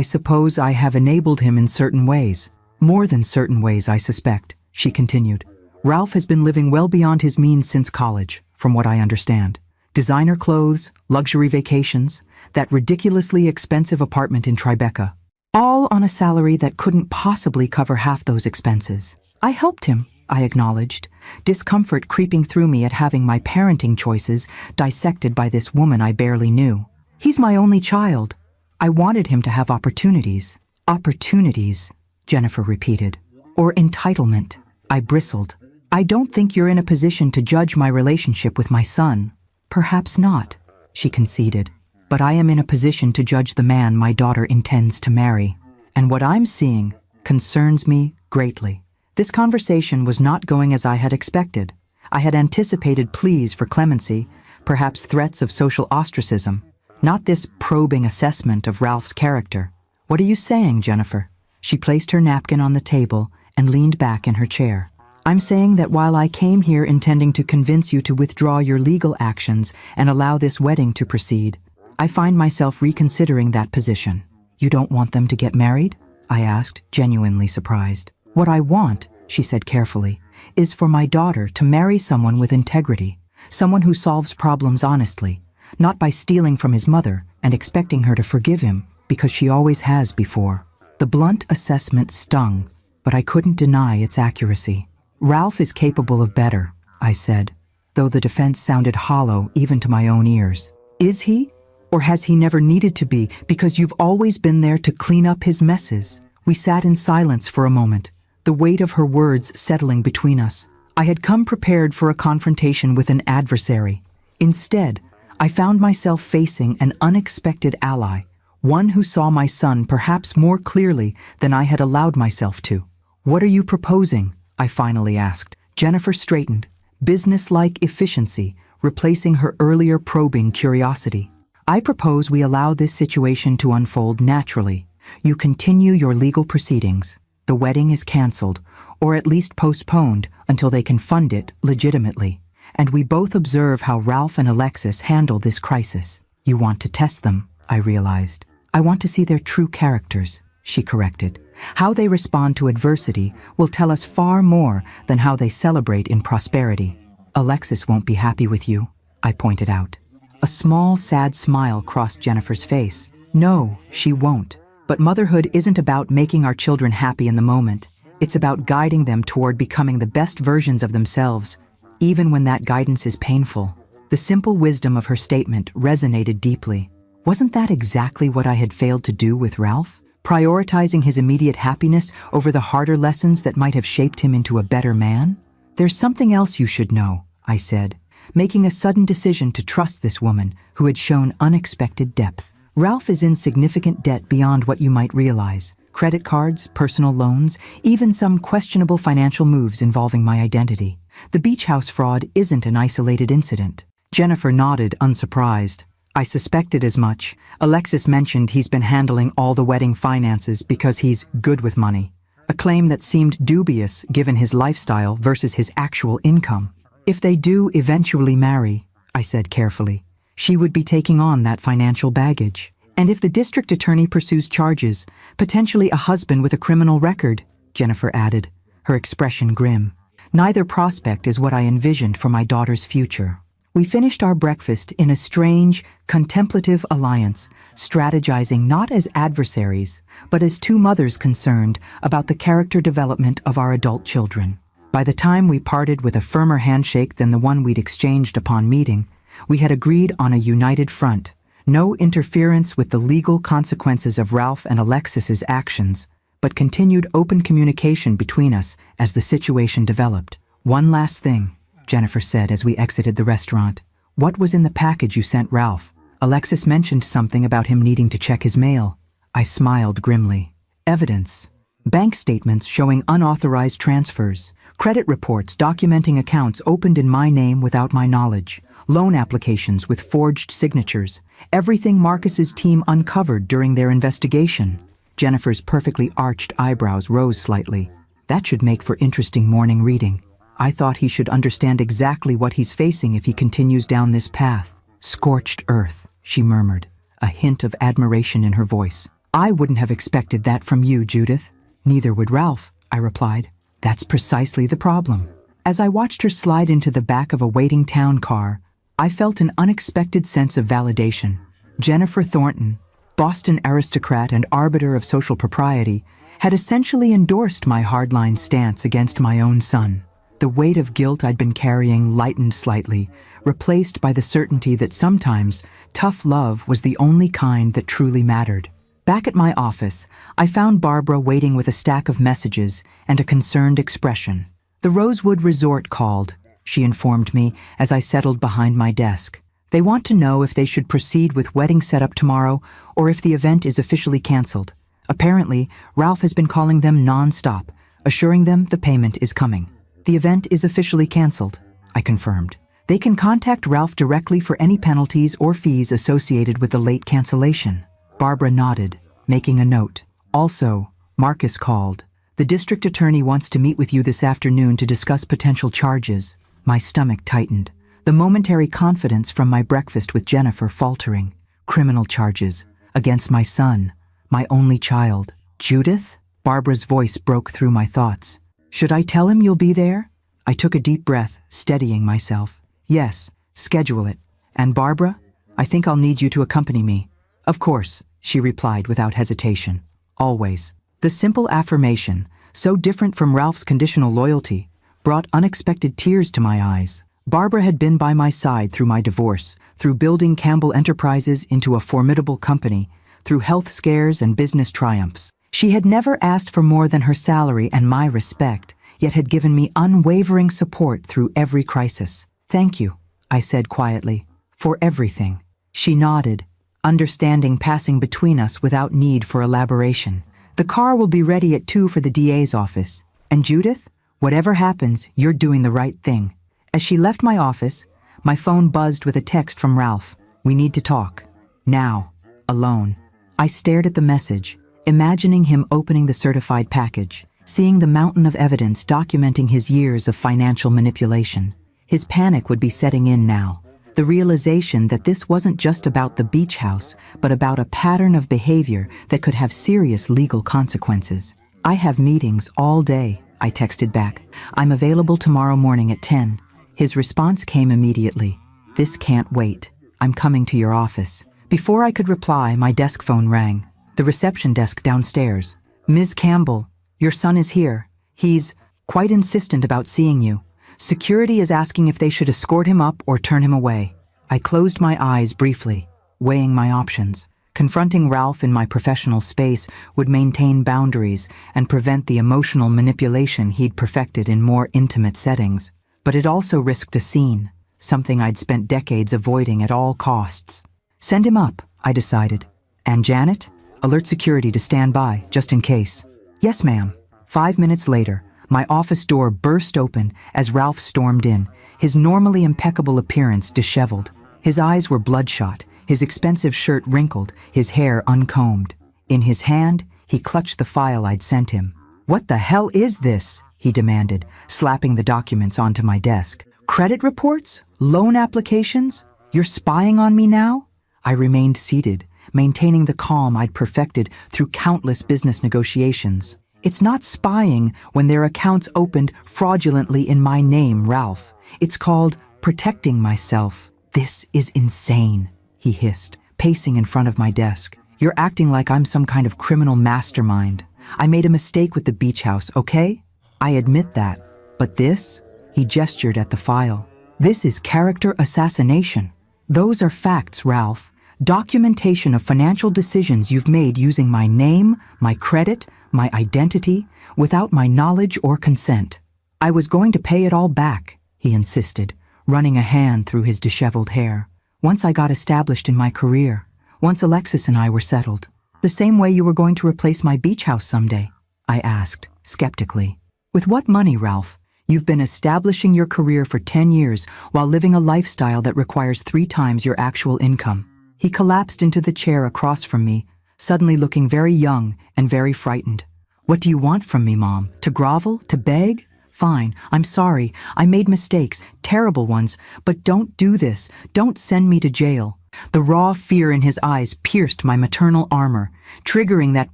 suppose I have enabled him in certain ways. More than certain ways, I suspect," she continued. Ralph has been living well beyond his means since college, from what I understand. Designer clothes, luxury vacations, that ridiculously expensive apartment in Tribeca. All on a salary that couldn't possibly cover half those expenses. I helped him, I acknowledged, discomfort creeping through me at having my parenting choices dissected by this woman I barely knew. He's my only child. I wanted him to have opportunities. Opportunities, Jennifer repeated. Or entitlement. I bristled. I don't think you're in a position to judge my relationship with my son. Perhaps not, she conceded. But I am in a position to judge the man my daughter intends to marry. And what I'm seeing concerns me greatly. This conversation was not going as I had expected. I had anticipated pleas for clemency, perhaps threats of social ostracism, not this probing assessment of Ralph's character. What are you saying, Jennifer? She placed her napkin on the table and leaned back in her chair. I'm saying that while I came here intending to convince you to withdraw your legal actions and allow this wedding to proceed, I find myself reconsidering that position. You don't want them to get married? I asked, genuinely surprised. What I want, she said carefully, is for my daughter to marry someone with integrity, someone who solves problems honestly, not by stealing from his mother and expecting her to forgive him because she always has before. The blunt assessment stung, but I couldn't deny its accuracy. Ralph is capable of better, I said, though the defense sounded hollow even to my own ears. Is he? Or has he never needed to be because you've always been there to clean up his messes? We sat in silence for a moment, the weight of her words settling between us. I had come prepared for a confrontation with an adversary. Instead, I found myself facing an unexpected ally, one who saw my son perhaps more clearly than I had allowed myself to. What are you proposing? I finally asked. Jennifer straightened, business-like efficiency, replacing her earlier probing curiosity. I propose we allow this situation to unfold naturally. You continue your legal proceedings. The wedding is canceled, or at least postponed until they can fund it legitimately. And we both observe how Ralph and Alexis handle this crisis. You want to test them, I realized. I want to see their true characters, she corrected. How they respond to adversity will tell us far more than how they celebrate in prosperity. Alexis won't be happy with you, I pointed out. A small, sad smile crossed Jennifer's face. No, she won't. But motherhood isn't about making our children happy in the moment. It's about guiding them toward becoming the best versions of themselves, even when that guidance is painful. The simple wisdom of her statement resonated deeply. Wasn't that exactly what I had failed to do with Ralph? Prioritizing his immediate happiness over the harder lessons that might have shaped him into a better man? There's something else you should know, I said, making a sudden decision to trust this woman who had shown unexpected depth. Ralph is in significant debt beyond what you might realize. Credit cards, personal loans, even some questionable financial moves involving my identity. The beach house fraud isn't an isolated incident. Jennifer nodded, unsurprised. I suspected as much. Alexis mentioned he's been handling all the wedding finances because he's good with money. A claim that seemed dubious given his lifestyle versus his actual income. If they do eventually marry, I said carefully, she would be taking on that financial baggage. And if the district attorney pursues charges, potentially a husband with a criminal record, Jennifer added, her expression grim. Neither prospect is what I envisioned for my daughter's future. We finished our breakfast in a strange, contemplative alliance, strategizing not as adversaries, but as two mothers concerned about the character development of our adult children. By the time we parted with a firmer handshake than the one we'd exchanged upon meeting, we had agreed on a united front. No interference with the legal consequences of Ralph and Alexis's actions, but continued open communication between us as the situation developed. One last thing, Jennifer said as we exited the restaurant. What was in the package you sent Ralph? Alexis mentioned something about him needing to check his mail. I smiled grimly. Evidence. Bank statements showing unauthorized transfers. Credit reports documenting accounts opened in my name without my knowledge. Loan applications with forged signatures. Everything Marcus's team uncovered during their investigation. Jennifer's perfectly arched eyebrows rose slightly. That should make for interesting morning reading. I thought he should understand exactly what he's facing if he continues down this path. Scorched earth, she murmured, a hint of admiration in her voice. I wouldn't have expected that from you, Judith. Neither would Ralph, I replied. That's precisely the problem. As I watched her slide into the back of a waiting town car, I felt an unexpected sense of validation. Jennifer Thornton, Boston aristocrat and arbiter of social propriety, had essentially endorsed my hardline stance against my own son. The weight of guilt I'd been carrying lightened slightly, replaced by the certainty that sometimes tough love was the only kind that truly mattered. Back at my office, I found Barbara waiting with a stack of messages and a concerned expression. "The Rosewood Resort called," she informed me as I settled behind my desk. "They want to know if they should proceed with wedding setup tomorrow or if the event is officially canceled. Apparently, Ralph has been calling them non-stop, assuring them the payment is coming." "The event is officially canceled," I confirmed. "They can contact Ralph directly for any penalties or fees associated with the late cancellation." Barbara nodded, making a note. "Also, Marcus called. The district attorney wants to meet with you this afternoon to discuss potential charges." My stomach tightened, the momentary confidence from my breakfast with Jennifer faltering. Criminal charges against my son, my only child. "Judith?" Barbara's voice broke through my thoughts. "Should I tell him you'll be there?" I took a deep breath, steadying myself. "Yes, schedule it. And Barbara, I think I'll need you to accompany me." "Of course," she replied without hesitation. "Always." The simple affirmation, so different from Ralph's conditional loyalty, brought unexpected tears to my eyes. Barbara had been by my side through my divorce, through building Campbell Enterprises into a formidable company, through health scares and business triumphs. She had never asked for more than her salary and my respect, yet had given me unwavering support through every crisis. "Thank you," I said quietly, "for everything." She nodded, understanding passing between us without need for elaboration. "The car will be ready at 2 for the DA's office. And Judith, whatever happens, you're doing the right thing." As she left my office, my phone buzzed with a text from Ralph. "We need to talk. Now. Alone." I stared at the message, imagining him opening the certified package, seeing the mountain of evidence documenting his years of financial manipulation. His panic would be setting in now. The realization that this wasn't just about the beach house, but about a pattern of behavior that could have serious legal consequences. "I have meetings all day," I texted back. "I'm available tomorrow morning at 10. His response came immediately. "This can't wait. I'm coming to your office." Before I could reply, my desk phone rang. The reception desk downstairs. "Ms. Campbell, your son is here. He's quite insistent about seeing you. Security is asking if they should escort him up or turn him away." I closed my eyes briefly, weighing my options. Confronting Ralph in my professional space would maintain boundaries and prevent the emotional manipulation he'd perfected in more intimate settings. But it also risked a scene, something I'd spent decades avoiding at all costs. "Send him up," I decided. "And Janet, alert security to stand by, just in case." "Yes, ma'am." 5 minutes later, my office door burst open as Ralph stormed in, his normally impeccable appearance disheveled. His eyes were bloodshot, his expensive shirt wrinkled, his hair uncombed. In his hand, he clutched the file I'd sent him. "What the hell is this?" he demanded, slapping the documents onto my desk. "Credit reports? Loan applications? You're spying on me now?" I remained seated, maintaining the calm I'd perfected through countless business negotiations. "It's not spying when their accounts opened fraudulently in my name, Ralph. It's called protecting myself." "This is insane," he hissed, pacing in front of my desk. "You're acting like I'm some kind of criminal mastermind. I made a mistake with the beach house, okay? I admit that. But this?" He gestured at the file. "This is character assassination. Those are facts, Ralph. Documentation of financial decisions you've made using my name, my credit, my identity, without my knowledge or consent. I was going to pay it all back," he insisted, running a hand through his disheveled hair. "Once I got established in my career, once Alexis and I were settled. The same way you were going to replace my beach house someday," I asked, skeptically. "With what money, Ralph? You've been establishing your career for 10 years while living a lifestyle that requires 3 times your actual income." He collapsed into the chair across from me, suddenly looking very young and very frightened. "What do you want from me, Mom? To grovel? To beg? Fine, I'm sorry. I made mistakes, terrible ones, but don't do this. Don't send me to jail." The raw fear in his eyes pierced my maternal armor, triggering that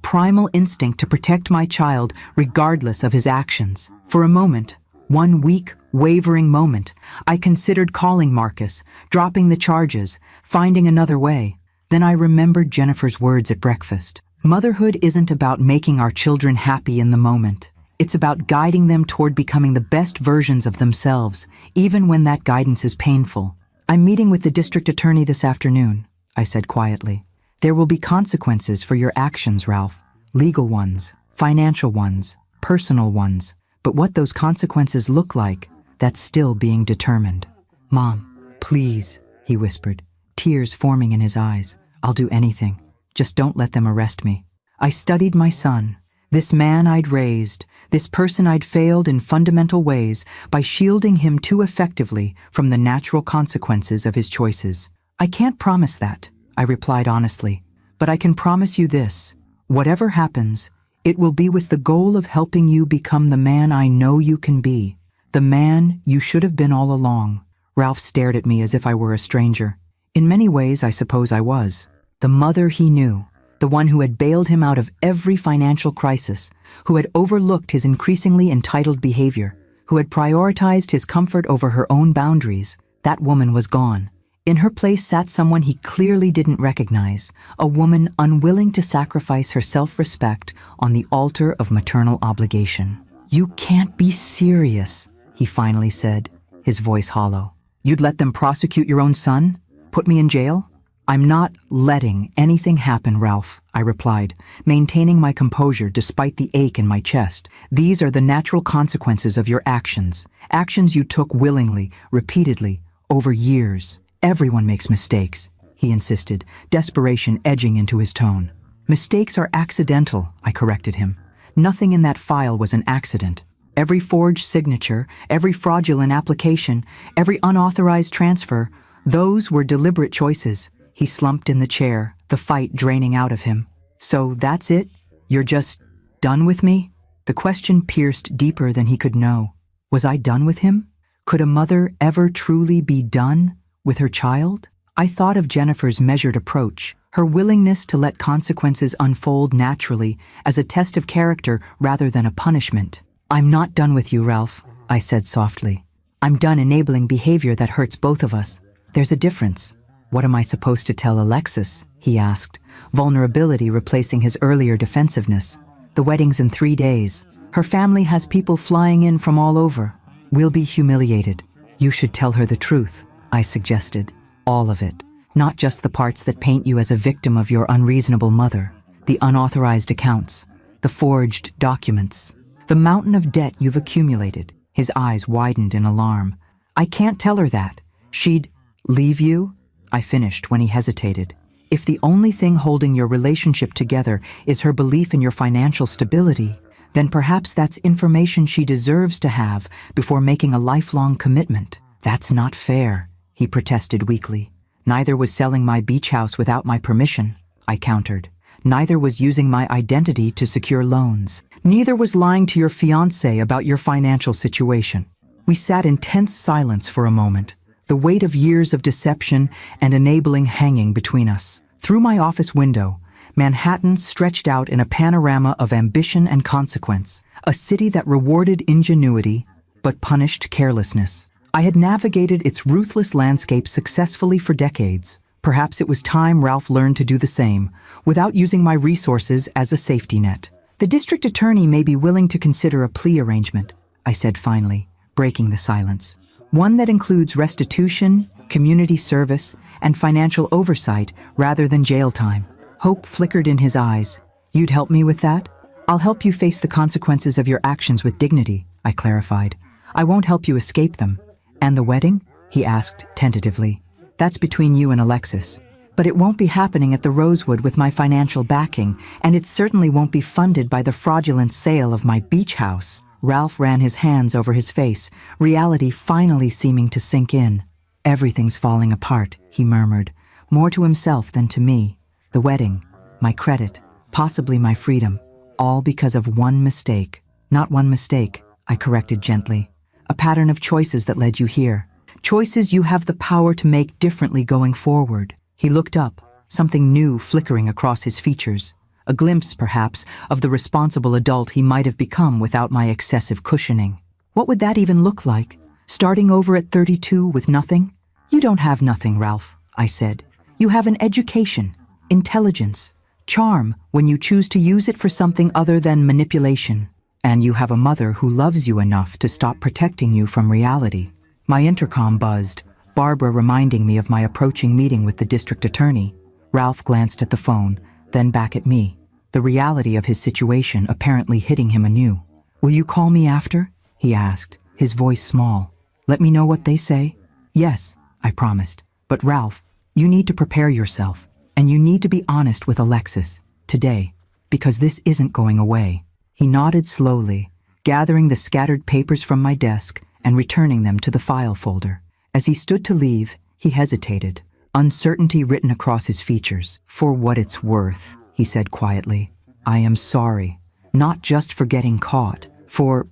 primal instinct to protect my child regardless of his actions. For a moment, One weak, wavering moment, I considered calling Marcus, dropping the charges, finding another way. Then I remembered Jennifer's words at breakfast. Motherhood isn't about making our children happy in the moment. It's about guiding them toward becoming the best versions of themselves, even when that guidance is painful. I'm meeting with the district attorney this afternoon, I said quietly. There will be consequences for your actions, Ralph. Legal ones, financial ones, personal ones. But what those consequences look like, that's still being determined. Mom, please, he whispered, tears forming in his eyes. I'll do anything. Just don't let them arrest me. I studied my son, this man I'd raised, this person I'd failed in fundamental ways by shielding him too effectively from the natural consequences of his choices. I can't promise that, I replied honestly, but I can promise you this. Whatever happens, it will be with the goal of helping you become the man I know you can be, the man you should have been all along. Ralph stared at me as if I were a stranger. In many ways, I suppose I was. The mother he knew, the one who had bailed him out of every financial crisis, who had overlooked his increasingly entitled behavior, who had prioritized his comfort over her own boundaries, that woman was gone. In her place sat someone he clearly didn't recognize, a woman unwilling to sacrifice her self-respect on the altar of maternal obligation. You can't be serious, he finally said, his voice hollow. You'd let them prosecute your own son? Put me in jail? I'm not letting anything happen, Ralph, I replied, maintaining my composure despite the ache in my chest. These are the natural consequences of your actions. Actions you took willingly, repeatedly, over years. Everyone makes mistakes, he insisted, desperation edging into his tone. Mistakes are accidental, I corrected him. Nothing in that file was an accident. Every forged signature, every fraudulent application, every unauthorized transfer, those were deliberate choices. He slumped in the chair, the fight draining out of him. So that's it? You're just done with me? The question pierced deeper than he could know. Was I done with him? Could a mother ever truly be done with her child? I thought of Jennifer's measured approach, her willingness to let consequences unfold naturally as a test of character rather than a punishment. I'm not done with you, Ralph, I said softly. I'm done enabling behavior that hurts both of us. There's a difference. What am I supposed to tell Alexis? He asked, vulnerability replacing his earlier defensiveness. The wedding's in 3 days. Her family has people flying in from all over. We'll be humiliated. You should tell her the truth, I suggested. All of it. Not just the parts that paint you as a victim of your unreasonable mother. The unauthorized accounts. The forged documents. The mountain of debt you've accumulated. His eyes widened in alarm. I can't tell her that. She'd leave you? I finished when he hesitated. If the only thing holding your relationship together is her belief in your financial stability, then perhaps that's information she deserves to have before making a lifelong commitment. That's not fair, he protested weakly. Neither was selling my beach house without my permission, I countered. Neither was using my identity to secure loans. Neither was lying to your fiancé about your financial situation. We sat in tense silence for a moment, the weight of years of deception and enabling hanging between us. Through my office window, Manhattan stretched out in a panorama of ambition and consequence, a city that rewarded ingenuity but punished carelessness. I had navigated its ruthless landscape successfully for decades. Perhaps it was time Ralph learned to do the same, without using my resources as a safety net. The district attorney may be willing to consider a plea arrangement, I said finally, breaking the silence. One that includes restitution, community service, and financial oversight rather than jail time. Hope flickered in his eyes. You'd help me with that? I'll help you face the consequences of your actions with dignity, I clarified. I won't help you escape them. And the wedding? He asked tentatively. That's between you and Alexis. But it won't be happening at the Rosewood with my financial backing, and it certainly won't be funded by the fraudulent sale of my beach house. Ralph ran his hands over his face, reality finally seeming to sink in. Everything's falling apart, he murmured, more to himself than to me. The wedding, my credit, possibly my freedom, all because of one mistake. Not one mistake, I corrected gently. A pattern of choices that led you here. Choices you have the power to make differently going forward. He looked up, something new flickering across his features. A glimpse, perhaps, of the responsible adult he might have become without my excessive cushioning. What would that even look like? Starting over at 32 with nothing? You don't have nothing, Ralph, I said. You have an education, intelligence, charm when you choose to use it for something other than manipulation. And you have a mother who loves you enough to stop protecting you from reality. My intercom buzzed, Barbara reminding me of my approaching meeting with the district attorney. Ralph glanced at the phone, then back at me, the reality of his situation apparently hitting him anew. Will you call me after? He asked, his voice small. Let me know what they say? Yes, I promised. But Ralph, you need to prepare yourself, and you need to be honest with Alexis, today, because this isn't going away. He nodded slowly, gathering the scattered papers from my desk and returning them to the file folder. As he stood to leave, he hesitated, uncertainty written across his features. For what it's worth, he said quietly, I am sorry, not just for getting caught, for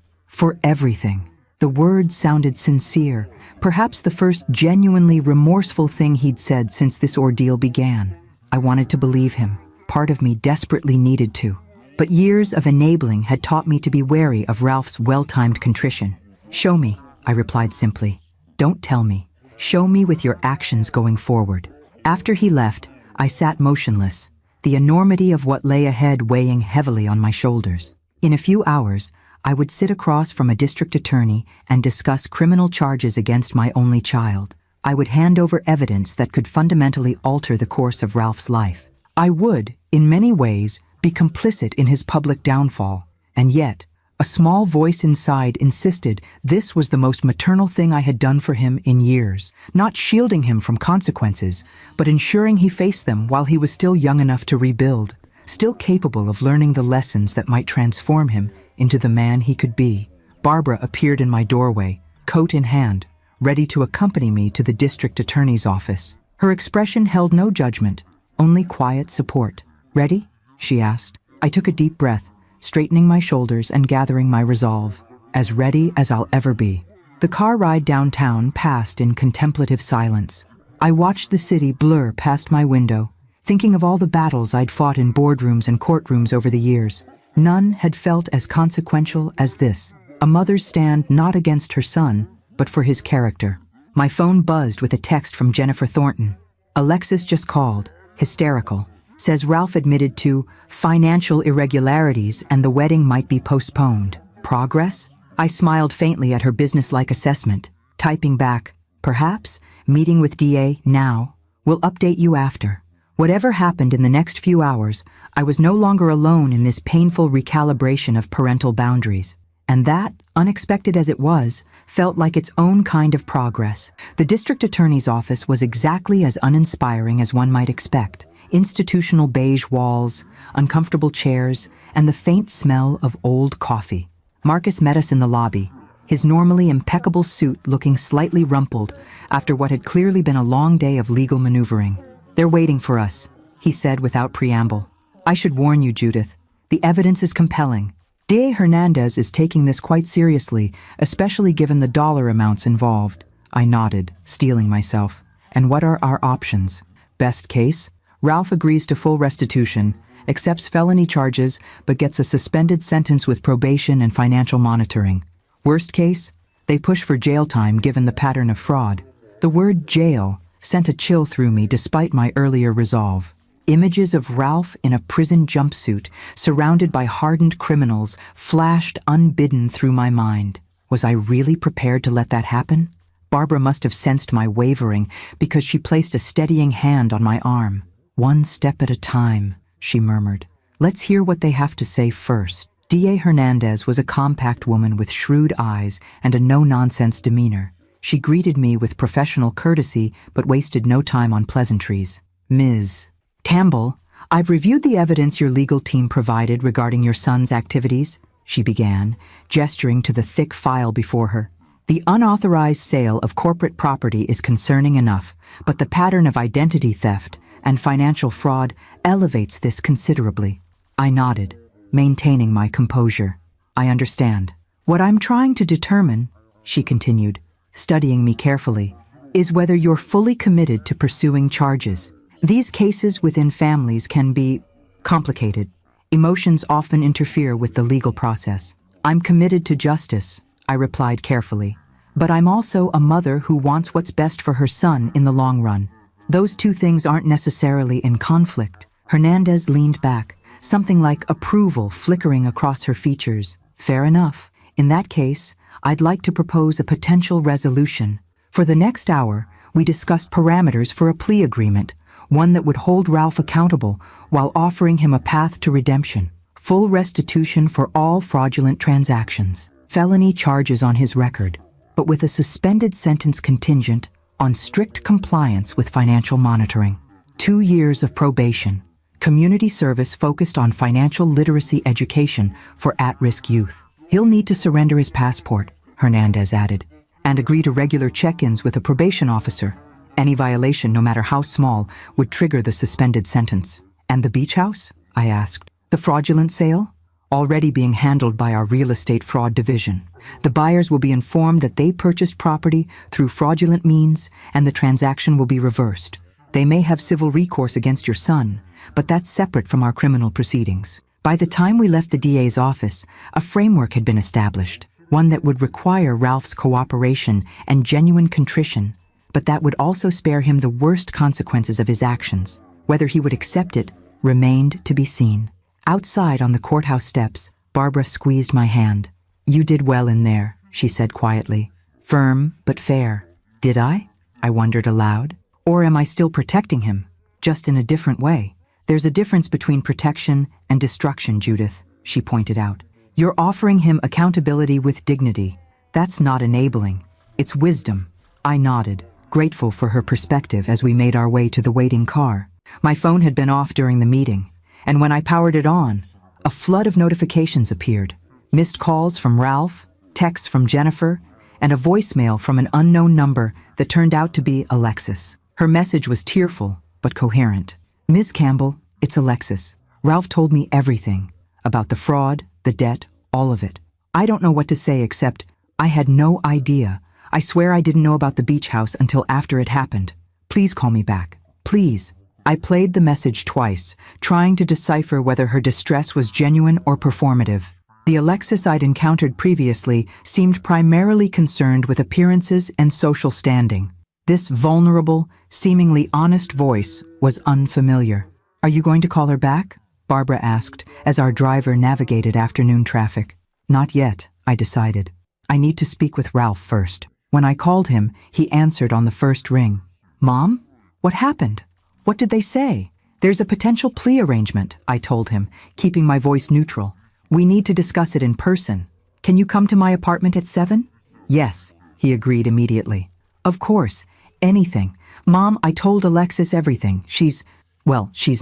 everything. The words sounded sincere, perhaps the first genuinely remorseful thing he'd said since this ordeal began. I wanted to believe him. Part of me desperately needed to. But years of enabling had taught me to be wary of Ralph's well-timed contrition. Show me, I replied simply. Don't tell me. Show me with your actions going forward. After he left, I sat motionless, the enormity of what lay ahead weighing heavily on my shoulders. In a few hours, I would sit across from a district attorney and discuss criminal charges against my only child. I would hand over evidence that could fundamentally alter the course of Ralph's life. I would, in many ways, be complicit in his public downfall. And yet, a small voice inside insisted this was the most maternal thing I had done for him in years, not shielding him from consequences, but ensuring he faced them while he was still young enough to rebuild, still capable of learning the lessons that might transform him into the man he could be. Barbara appeared in my doorway, coat in hand, ready to accompany me to the district attorney's office. Her expression held no judgment, only quiet support. Ready? She asked. I took a deep breath, straightening my shoulders and gathering my resolve. As ready as I'll ever be. The car ride downtown passed in contemplative silence. I watched the city blur past my window, thinking of all the battles I'd fought in boardrooms and courtrooms over the years. None had felt as consequential as this. A mother's stand not against her son, but for his character. My phone buzzed with a text from Jennifer Thornton. Alexis just called, hysterical. Says Ralph admitted to financial irregularities and the wedding might be postponed. Progress? I smiled faintly at her businesslike assessment, typing back, perhaps, meeting with DA now. We'll update you after. Whatever happened in the next few hours, I was no longer alone in this painful recalibration of parental boundaries. And that, unexpected as it was, felt like its own kind of progress. The district attorney's office was exactly as uninspiring as one might expect. Institutional beige walls, uncomfortable chairs, and the faint smell of old coffee. Marcus met us in the lobby, his normally impeccable suit looking slightly rumpled after what had clearly been a long day of legal maneuvering. They're waiting for us, he said without preamble. I should warn you, Judith. The evidence is compelling. DA Hernandez is taking this quite seriously, especially given the dollar amounts involved. I nodded, steeling myself. And what are our options? Best case? Ralph agrees to full restitution, accepts felony charges, but gets a suspended sentence with probation and financial monitoring. Worst case? They push for jail time given the pattern of fraud. The word jail sent a chill through me despite my earlier resolve. Images of Ralph in a prison jumpsuit, surrounded by hardened criminals, flashed unbidden through my mind. Was I really prepared to let that happen? Barbara must have sensed my wavering because she placed a steadying hand on my arm. One step at a time, she murmured. Let's hear what they have to say first. DA Hernandez was a compact woman with shrewd eyes and a no-nonsense demeanor. She greeted me with professional courtesy but wasted no time on pleasantries. Ms. Campbell, I've reviewed the evidence your legal team provided regarding your son's activities, she began, gesturing to the thick file before her. The unauthorized sale of corporate property is concerning enough, but the pattern of identity theft and financial fraud elevates this considerably. I nodded, maintaining my composure. I understand. What I'm trying to determine, she continued, studying me carefully, is whether you're fully committed to pursuing charges. These cases within families can be complicated. Emotions often interfere with the legal process. I'm committed to justice, I I replied carefully. But I'm also a mother who wants what's best for her son in the long run. Those two things aren't necessarily in conflict. Hernandez leaned back, something like approval flickering across her features. Fair enough. In that case, I'd like to propose a potential resolution. For the next hour, we discussed parameters for a plea agreement, one that would hold Ralph accountable while offering him a path to redemption. Full restitution for all fraudulent transactions. Felony charges on his record, but with a suspended sentence contingent on strict compliance with financial monitoring. 2 years of probation. Community service focused on financial literacy education for at-risk youth. He'll need to surrender his passport, Hernandez added, and agree to regular check-ins with a probation officer. Any violation, no matter how small, would trigger the suspended sentence. And the beach house? I asked. The fraudulent sale? Already being handled by our real estate fraud division. The buyers will be informed that they purchased property through fraudulent means, and the transaction will be reversed. They may have civil recourse against your son, but that's separate from our criminal proceedings. By the time we left the DA's office, a framework had been established, one that would require Ralph's cooperation and genuine contrition, but that would also spare him the worst consequences of his actions. Whether he would accept it remained to be seen. Outside on the courthouse steps, Barbara squeezed my hand. "You did well in there," she said quietly. "Firm, but fair." Did I? I wondered aloud. Or am I still protecting him, just in a different way? "There's a difference between protection and destruction, Judith," she pointed out. "You're offering him accountability with dignity. That's not enabling. It's wisdom." I nodded, grateful for her perspective as we made our way to the waiting car. My phone had been off during the meeting, and when I powered it on, a flood of notifications appeared. Missed calls from Ralph, texts from Jennifer, and a voicemail from an unknown number that turned out to be Alexis. Her message was tearful, but coherent. "Ms. Campbell, it's Alexis. Ralph told me everything. About the fraud, the debt, all of it. I don't know what to say except, I had no idea. I swear I didn't know about the beach house until after it happened. Please call me back. Please." I played the message twice, trying to decipher whether her distress was genuine or performative. The Alexis I'd encountered previously seemed primarily concerned with appearances and social standing. This vulnerable, seemingly honest voice was unfamiliar. "Are you going to call her back?" Barbara asked as our driver navigated afternoon traffic. "Not yet," I decided. "I need to speak with Ralph first." When I called him, he answered on the first ring. "Mom? What happened? What did they say?" "There's a potential plea arrangement," I told him, keeping my voice neutral. "We need to discuss it in person. Can you come to my apartment at 7? "Yes," he agreed immediately. "Of course. Anything. Mom, I told Alexis everything. She's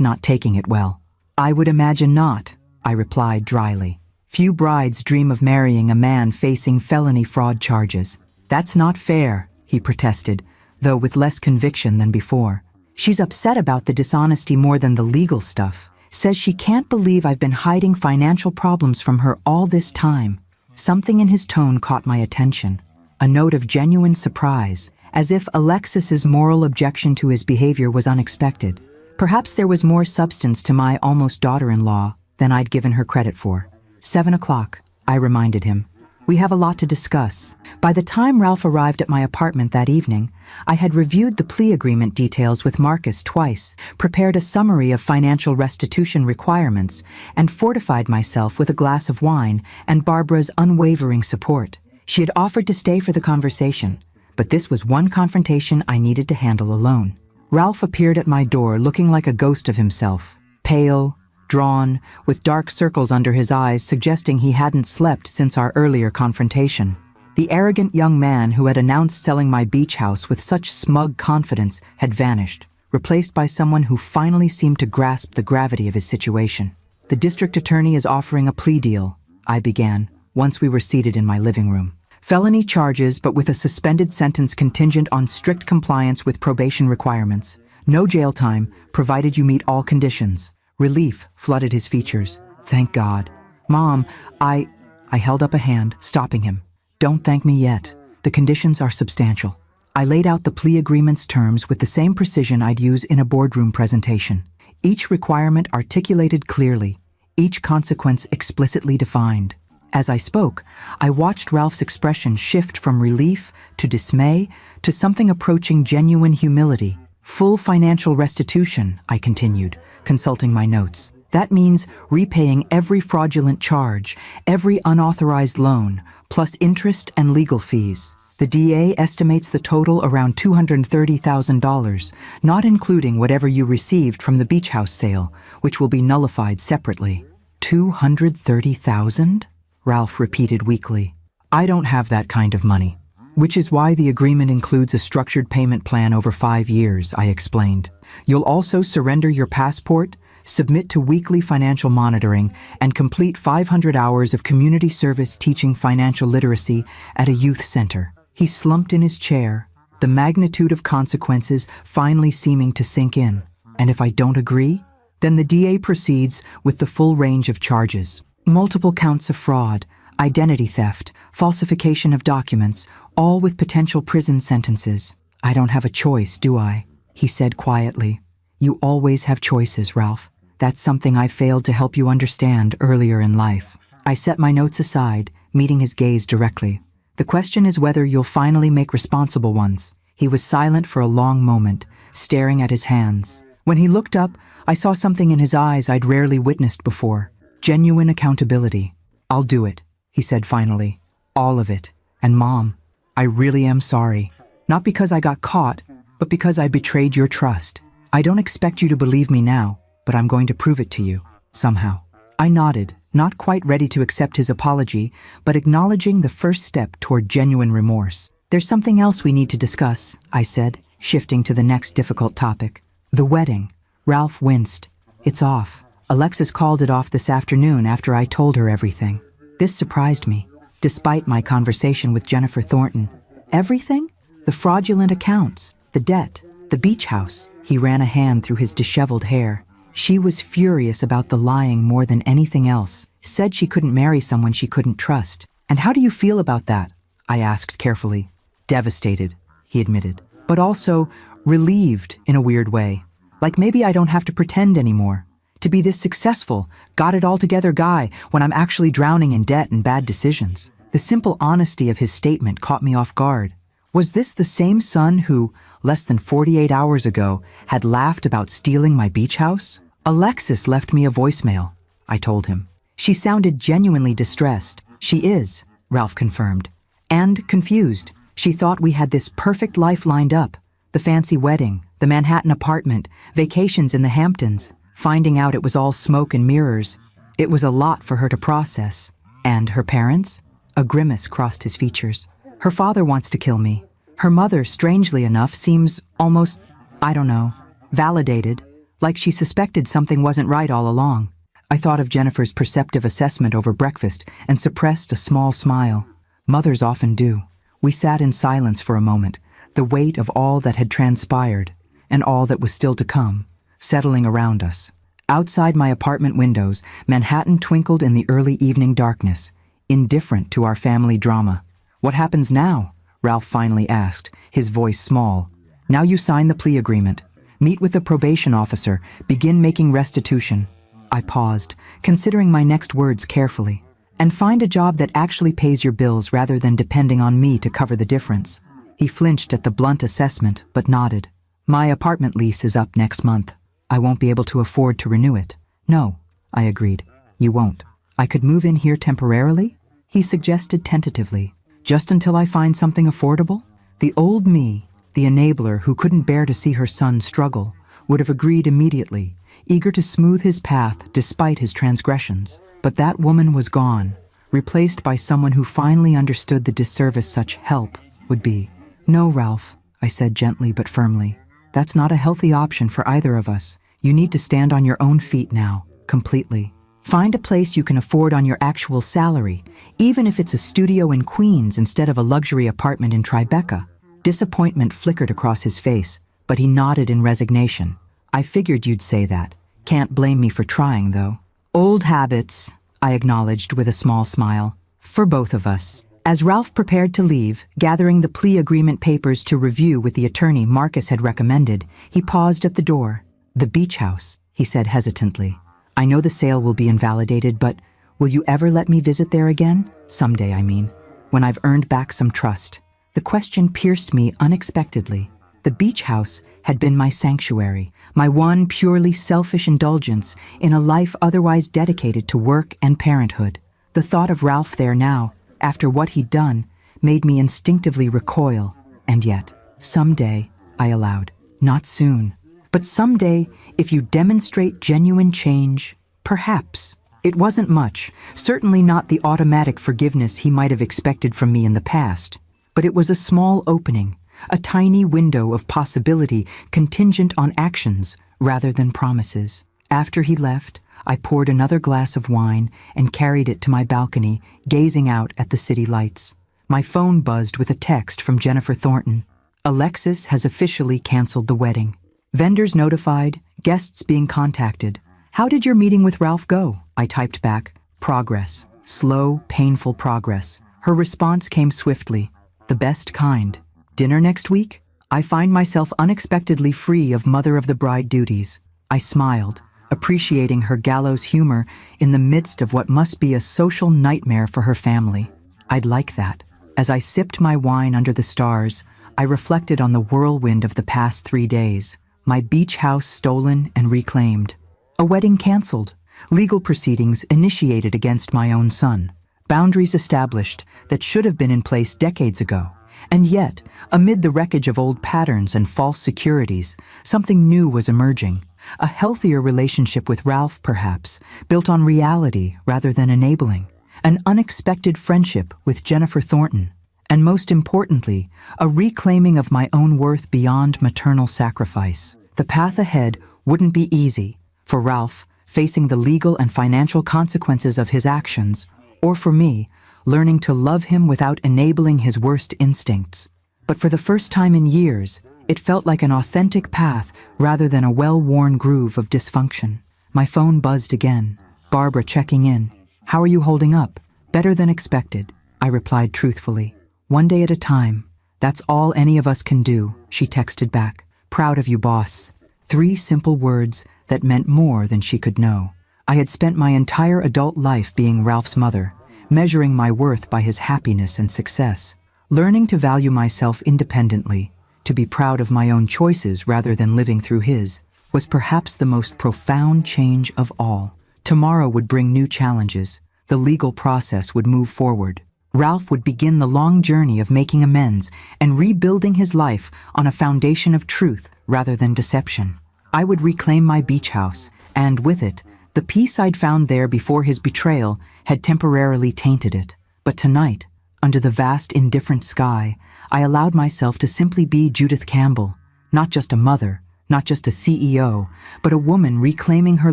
not taking it well." "I would imagine not," I replied dryly. "Few brides dream of marrying a man facing felony fraud charges." "That's not fair," he protested, though with less conviction than before. "She's upset about the dishonesty more than the legal stuff. Says she can't believe I've been hiding financial problems from her all this time." Something in his tone caught my attention, a note of genuine surprise, as if Alexis's moral objection to his behavior was unexpected. Perhaps there was more substance to my almost daughter-in-law than I'd given her credit for. 7 o'clock, I reminded him. "We have a lot to discuss." By the time Ralph arrived at my apartment that evening, I had reviewed the plea agreement details with Marcus twice, prepared a summary of financial restitution requirements, and fortified myself with a glass of wine and Barbara's unwavering support. She had offered to stay for the conversation, but this was one confrontation I needed to handle alone. Ralph appeared at my door looking like a ghost of himself, pale, drawn, with dark circles under his eyes suggesting he hadn't slept since our earlier confrontation. The arrogant young man who had announced selling my beach house with such smug confidence had vanished, replaced by someone who finally seemed to grasp the gravity of his situation. "The district attorney is offering a plea deal," I began, once we were seated in my living room. "Felony charges, but with a suspended sentence contingent on strict compliance with probation requirements. No jail time, provided you meet all conditions." Relief flooded his features. "Thank God." "Mom, I held up a hand, stopping him. "Don't thank me yet. The conditions are substantial." I laid out the plea agreement's terms with the same precision I'd use in a boardroom presentation. Each requirement articulated clearly, each consequence explicitly defined. As I spoke, I watched Ralph's expression shift from relief to dismay to something approaching genuine humility. Full financial restitution, I continued, consulting my notes. That means repaying every fraudulent charge, every unauthorized loan, plus interest and legal fees. The DA estimates the total around $230,000, not including whatever you received from the beach house sale, which will be nullified separately. $230,000? Ralph repeated weakly. I don't have that kind of money. Which is why the agreement includes a structured payment plan over 5 years, I explained. You'll also surrender your passport, submit to weekly financial monitoring, and complete 500 hours of community service teaching financial literacy at a youth center. He slumped in his chair, the magnitude of consequences finally seeming to sink in. And if I don't agree, then the DA proceeds with the full range of charges. Multiple counts of fraud, identity theft, falsification of documents, all with potential prison sentences. I don't have a choice, do I? He said quietly. You always have choices, Ralph. That's something I failed to help you understand earlier in life. I set my notes aside, meeting his gaze directly. The question is whether you'll finally make responsible ones. He was silent for a long moment, staring at his hands. When he looked up, I saw something in his eyes I'd rarely witnessed before. Genuine accountability. I'll do it, he said finally. All of it. And Mom, I really am sorry. Not because I got caught, but because I betrayed your trust. I don't expect you to believe me now, but I'm going to prove it to you, somehow. I nodded, not quite ready to accept his apology, but acknowledging the first step toward genuine remorse. There's something else we need to discuss, I said, shifting to the next difficult topic. The wedding. Ralph winced. It's off. Alexis called it off this afternoon after I told her everything. This surprised me, despite my conversation with Jennifer Thornton. Everything? The fraudulent accounts, the debt, the beach house. He ran a hand through his disheveled hair. She was furious about the lying more than anything else. Said she couldn't marry someone she couldn't trust. And how do you feel about that? I asked carefully. Devastated, he admitted, but also relieved in a weird way. Like maybe I don't have to pretend anymore. To be this successful, got-it-all-together guy when I'm actually drowning in debt and bad decisions. The simple honesty of his statement caught me off guard. Was this the same son who, less than 48 hours ago, had laughed about stealing my beach house? Alexis left me a voicemail, I told him. She sounded genuinely distressed. She is, Ralph confirmed. And confused. She thought we had this perfect life lined up. The fancy wedding, the Manhattan apartment, vacations in the Hamptons. Finding out it was all smoke and mirrors, it was a lot for her to process. And her parents? A grimace crossed his features. Her father wants to kill me. Her mother, strangely enough, seems almost, I don't know, validated, like she suspected something wasn't right all along. I thought of Jennifer's perceptive assessment over breakfast and suppressed a small smile. Mothers often do. We sat in silence for a moment, the weight of all that had transpired and all that was still to come, settling around us. Outside my apartment windows, Manhattan twinkled in the early evening darkness, indifferent to our family drama. What happens now? Ralph finally asked, his voice small. Now you sign the plea agreement. Meet with the probation officer. Begin making restitution. I paused, considering my next words carefully. And find a job that actually pays your bills rather than depending on me to cover the difference. He flinched at the blunt assessment, but nodded. My apartment lease is up next month. I won't be able to afford to renew it. No, I agreed. You won't. I could move in here temporarily? He suggested tentatively. Just until I find something affordable? The old me, the enabler who couldn't bear to see her son struggle, would have agreed immediately, eager to smooth his path despite his transgressions. But that woman was gone, replaced by someone who finally understood the disservice such help would be. No, Ralph, I said gently but firmly. That's not a healthy option for either of us. You need to stand on your own feet now, completely. Find a place you can afford on your actual salary, even if it's a studio in Queens instead of a luxury apartment in Tribeca. Disappointment flickered across his face, but he nodded in resignation. I figured you'd say that. Can't blame me for trying, though. Old habits, I acknowledged with a small smile. For both of us. As Ralph prepared to leave, gathering the plea agreement papers to review with the attorney Marcus had recommended, he paused at the door. The beach house, he said hesitantly. I know the sale will be invalidated, but Will you ever let me visit there again? Someday, I mean. When I've earned back some trust. The question pierced me unexpectedly. The beach house had been my sanctuary, my one purely selfish indulgence in a life otherwise dedicated to work and parenthood. The thought of Ralph there now, after what he'd done, made me instinctively recoil. And yet, someday, I allowed. Not soon. But someday, if you demonstrate genuine change, perhaps. It wasn't much, certainly not the automatic forgiveness he might have expected from me in the past. But it was a small opening, a tiny window of possibility contingent on actions rather than promises. After he left, I poured another glass of wine and carried it to my balcony, gazing out at the city lights. My phone buzzed with a text from Jennifer Thornton. Alexis has officially canceled the wedding. Vendors notified, guests being contacted. How did your meeting with Ralph go? I typed back. Progress. Slow, painful progress. Her response came swiftly. The best kind. Dinner next week? I find myself unexpectedly free of mother of the bride duties. I smiled, appreciating her gallows humor in the midst of what must be a social nightmare for her family. I'd like that. As I sipped my wine under the stars, I reflected on the whirlwind of the past 3 days. My beach house stolen and reclaimed. A wedding canceled. Legal proceedings initiated against my own son. Boundaries established that should have been in place decades ago. And yet, amid the wreckage of old patterns and false securities, something new was emerging. A healthier relationship with Ralph, perhaps, built on reality rather than enabling. An unexpected friendship with Jennifer Thornton. And most importantly, a reclaiming of my own worth beyond maternal sacrifice. The path ahead wouldn't be easy. For Ralph, facing the legal and financial consequences of his actions, or for me, learning to love him without enabling his worst instincts. But for the first time in years, it felt like an authentic path rather than a well-worn groove of dysfunction. My phone buzzed again. Barbara checking in. How are you holding up? Better than expected, I replied truthfully. One day at a time. That's all any of us can do, she texted back. Proud of you, boss. 3 simple words that meant more than she could know. I had spent my entire adult life being Ralph's mother, measuring my worth by his happiness and success, learning to value myself independently, to be proud of my own choices rather than living through his, was perhaps the most profound change of all. Tomorrow would bring new challenges. The legal process would move forward. Ralph would begin the long journey of making amends and rebuilding his life on a foundation of truth rather than deception. I would reclaim my beach house, and with it, the peace I'd found there before his betrayal had temporarily tainted it. But tonight, under the vast indifferent sky, I allowed myself to simply be Judith Campbell, not just a mother, not just a CEO, but a woman reclaiming her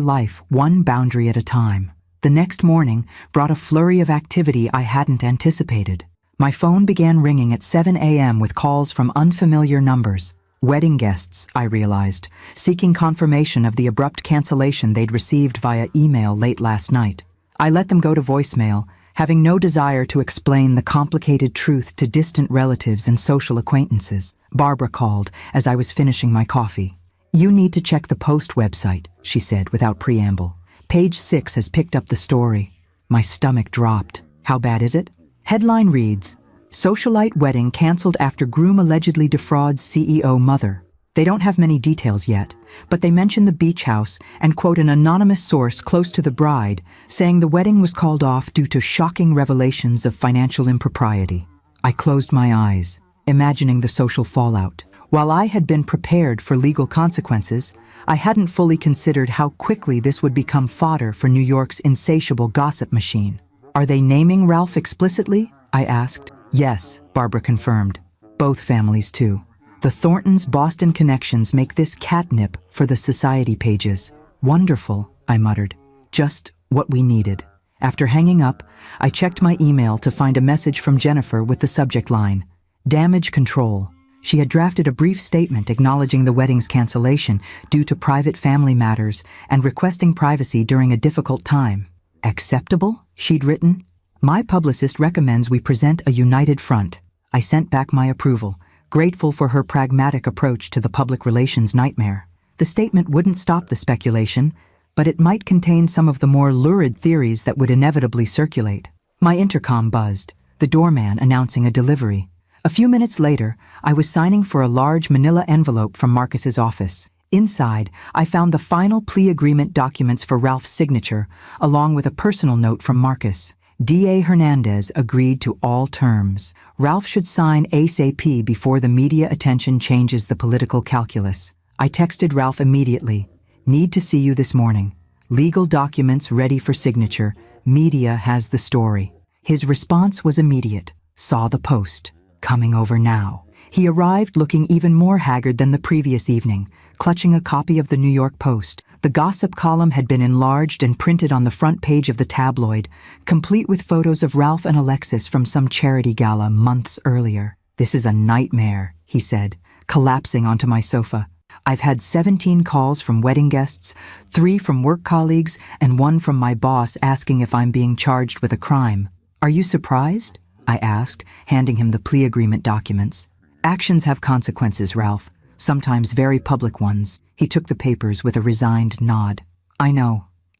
life one boundary at a time. The next morning brought a flurry of activity I hadn't anticipated. My phone began ringing at 7 a.m. with calls from unfamiliar numbers. Wedding guests, I realized, seeking confirmation of the abrupt cancellation they'd received via email late last night. I let them go to voicemail, having no desire to explain the complicated truth to distant relatives and social acquaintances. Barbara called as I was finishing my coffee. You need to check the Post website, she said without preamble. Page 6 has picked up the story. My stomach dropped. How bad is it? Headline reads, Socialite wedding canceled after groom allegedly defrauds CEO mother. They don't have many details yet, but they mention the beach house and quote an anonymous source close to the bride, saying the wedding was called off due to shocking revelations of financial impropriety. I closed my eyes, imagining the social fallout. While I had been prepared for legal consequences, I hadn't fully considered how quickly this would become fodder for New York's insatiable gossip machine. Are they naming Ralph explicitly? I asked. Yes, Barbara confirmed. Both families, too. The Thorntons' Boston connections make this catnip for the society pages. Wonderful, I muttered. Just what we needed. After hanging up, I checked my email to find a message from Jennifer with the subject line, Damage Control. She had drafted a brief statement acknowledging the wedding's cancellation due to private family matters and requesting privacy during a difficult time. Acceptable? She'd written. My publicist recommends we present a united front. I sent back my approval, grateful for her pragmatic approach to the public relations nightmare. The statement wouldn't stop the speculation, but it might contain some of the more lurid theories that would inevitably circulate. My intercom buzzed, the doorman announcing a delivery. A few minutes later, I was signing for a large manila envelope from Marcus's office. Inside, I found the final plea agreement documents for Ralph's signature, along with a personal note from Marcus. D.A. Hernandez agreed to all terms. Ralph should sign ASAP before the media attention changes the political calculus. I texted Ralph immediately. Need to see you this morning. Legal documents ready for signature. Media has the story. His response was immediate. Saw the post. Coming over now. He arrived looking even more haggard than the previous evening, clutching a copy of the New York Post. The gossip column had been enlarged and printed on the front page of the tabloid, complete with photos of Ralph and Alexis from some charity gala months earlier. "This is a nightmare," he said, collapsing onto my sofa. "I've had 17 calls from wedding guests, 3 from work colleagues, and 1 from my boss asking if I'm being charged with a crime. Are you surprised?" I asked, handing him the plea agreement documents. "Actions have consequences, Ralph, sometimes very public ones." He took the papers with a resigned nod. "I know.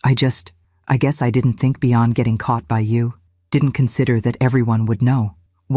I guess I didn't think beyond getting caught by you. Didn't consider that everyone would know.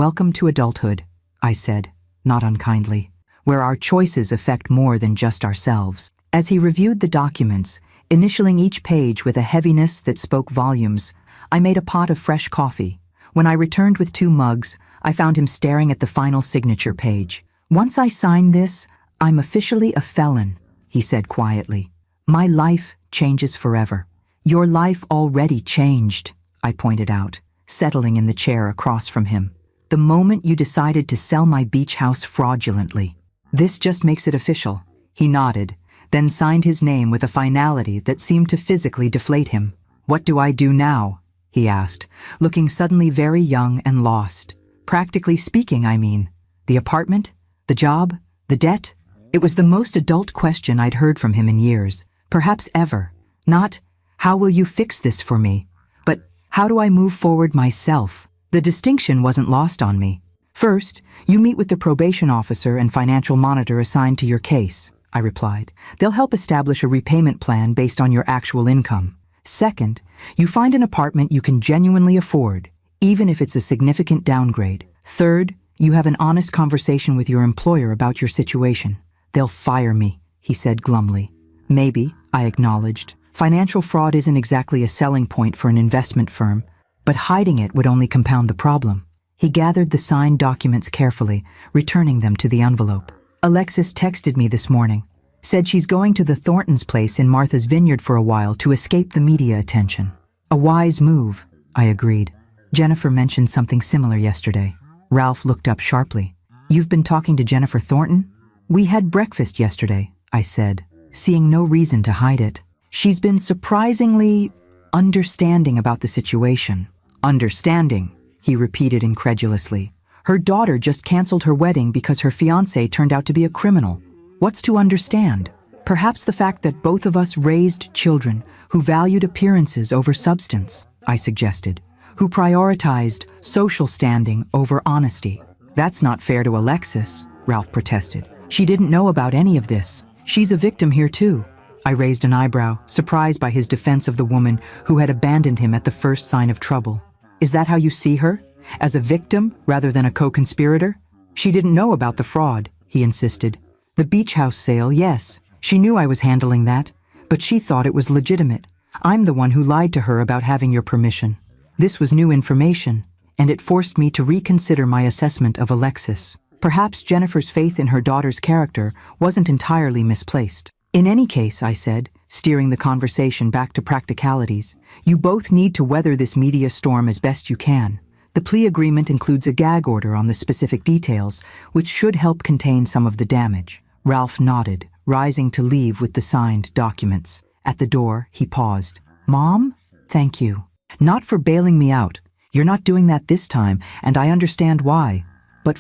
Welcome to adulthood," I said, not unkindly, "where our choices affect more than just ourselves." As he reviewed the documents, initialing each page with a heaviness that spoke volumes, I made a pot of fresh coffee. When I returned with 2 mugs, I found him staring at the final signature page. "Once I sign this, I'm officially a felon," he said quietly. "My life changes forever." "Your life already changed," I pointed out, settling in the chair across from him. "The moment you decided to sell my beach house fraudulently. This just makes it official." He nodded, then signed his name with a finality that seemed to physically deflate him. "What do I do now?" he asked, looking suddenly very young and lost. "Practically speaking, I mean. The apartment? The job? The debt?" It was the most adult question I'd heard from him in years, perhaps ever. Not, "How will you fix this for me?" but, "How do I move forward myself?" The distinction wasn't lost on me. "First, you meet with the probation officer and financial monitor assigned to your case," I replied. "They'll help establish a repayment plan based on your actual income. Second, you find an apartment you can genuinely afford, even if it's a significant downgrade. Third, you have an honest conversation with your employer about your situation." "They'll fire me," he said glumly. "Maybe," I acknowledged. "Financial fraud isn't exactly a selling point for an investment firm, but hiding it would only compound the problem." He gathered the signed documents carefully, returning them to the envelope. "Alexis texted me this morning. Said she's going to the Thorntons' place in Martha's Vineyard for a while to escape the media attention." "A wise move," I agreed. "Jennifer mentioned something similar yesterday." Ralph looked up sharply. "You've been talking to Jennifer Thornton?" "We had breakfast yesterday," I said, seeing no reason to hide it. "She's been surprisingly understanding about the situation." "Understanding," he repeated incredulously. "Her daughter just canceled her wedding because her fiancé turned out to be a criminal. What's to understand? Perhaps the fact that both of us raised children who valued appearances over substance," I suggested, "who prioritized social standing over honesty." "That's not fair to Alexis," Ralph protested. "She didn't know about any of this. She's a victim here too." I raised an eyebrow, surprised by his defense of the woman who had abandoned him at the first sign of trouble. "Is that how you see her? As a victim rather than a co-conspirator?" "She didn't know about the fraud," he insisted. "The beach house sale, yes. She knew I was handling that, but she thought it was legitimate. I'm the one who lied to her about having your permission. This was new information, and it forced me to reconsider my assessment of Alexis. Perhaps Jennifer's faith in her daughter's character wasn't entirely misplaced." "In any case," I said, steering the conversation back to practicalities, "you both need to weather this media storm as best you can. The plea agreement includes a gag order on the specific details, which should help contain some of the damage." Ralph nodded, rising to leave with the signed documents. At the door, he paused. "Mom? Thank you. Not for bailing me out. You're not doing that this time, and I understand why. But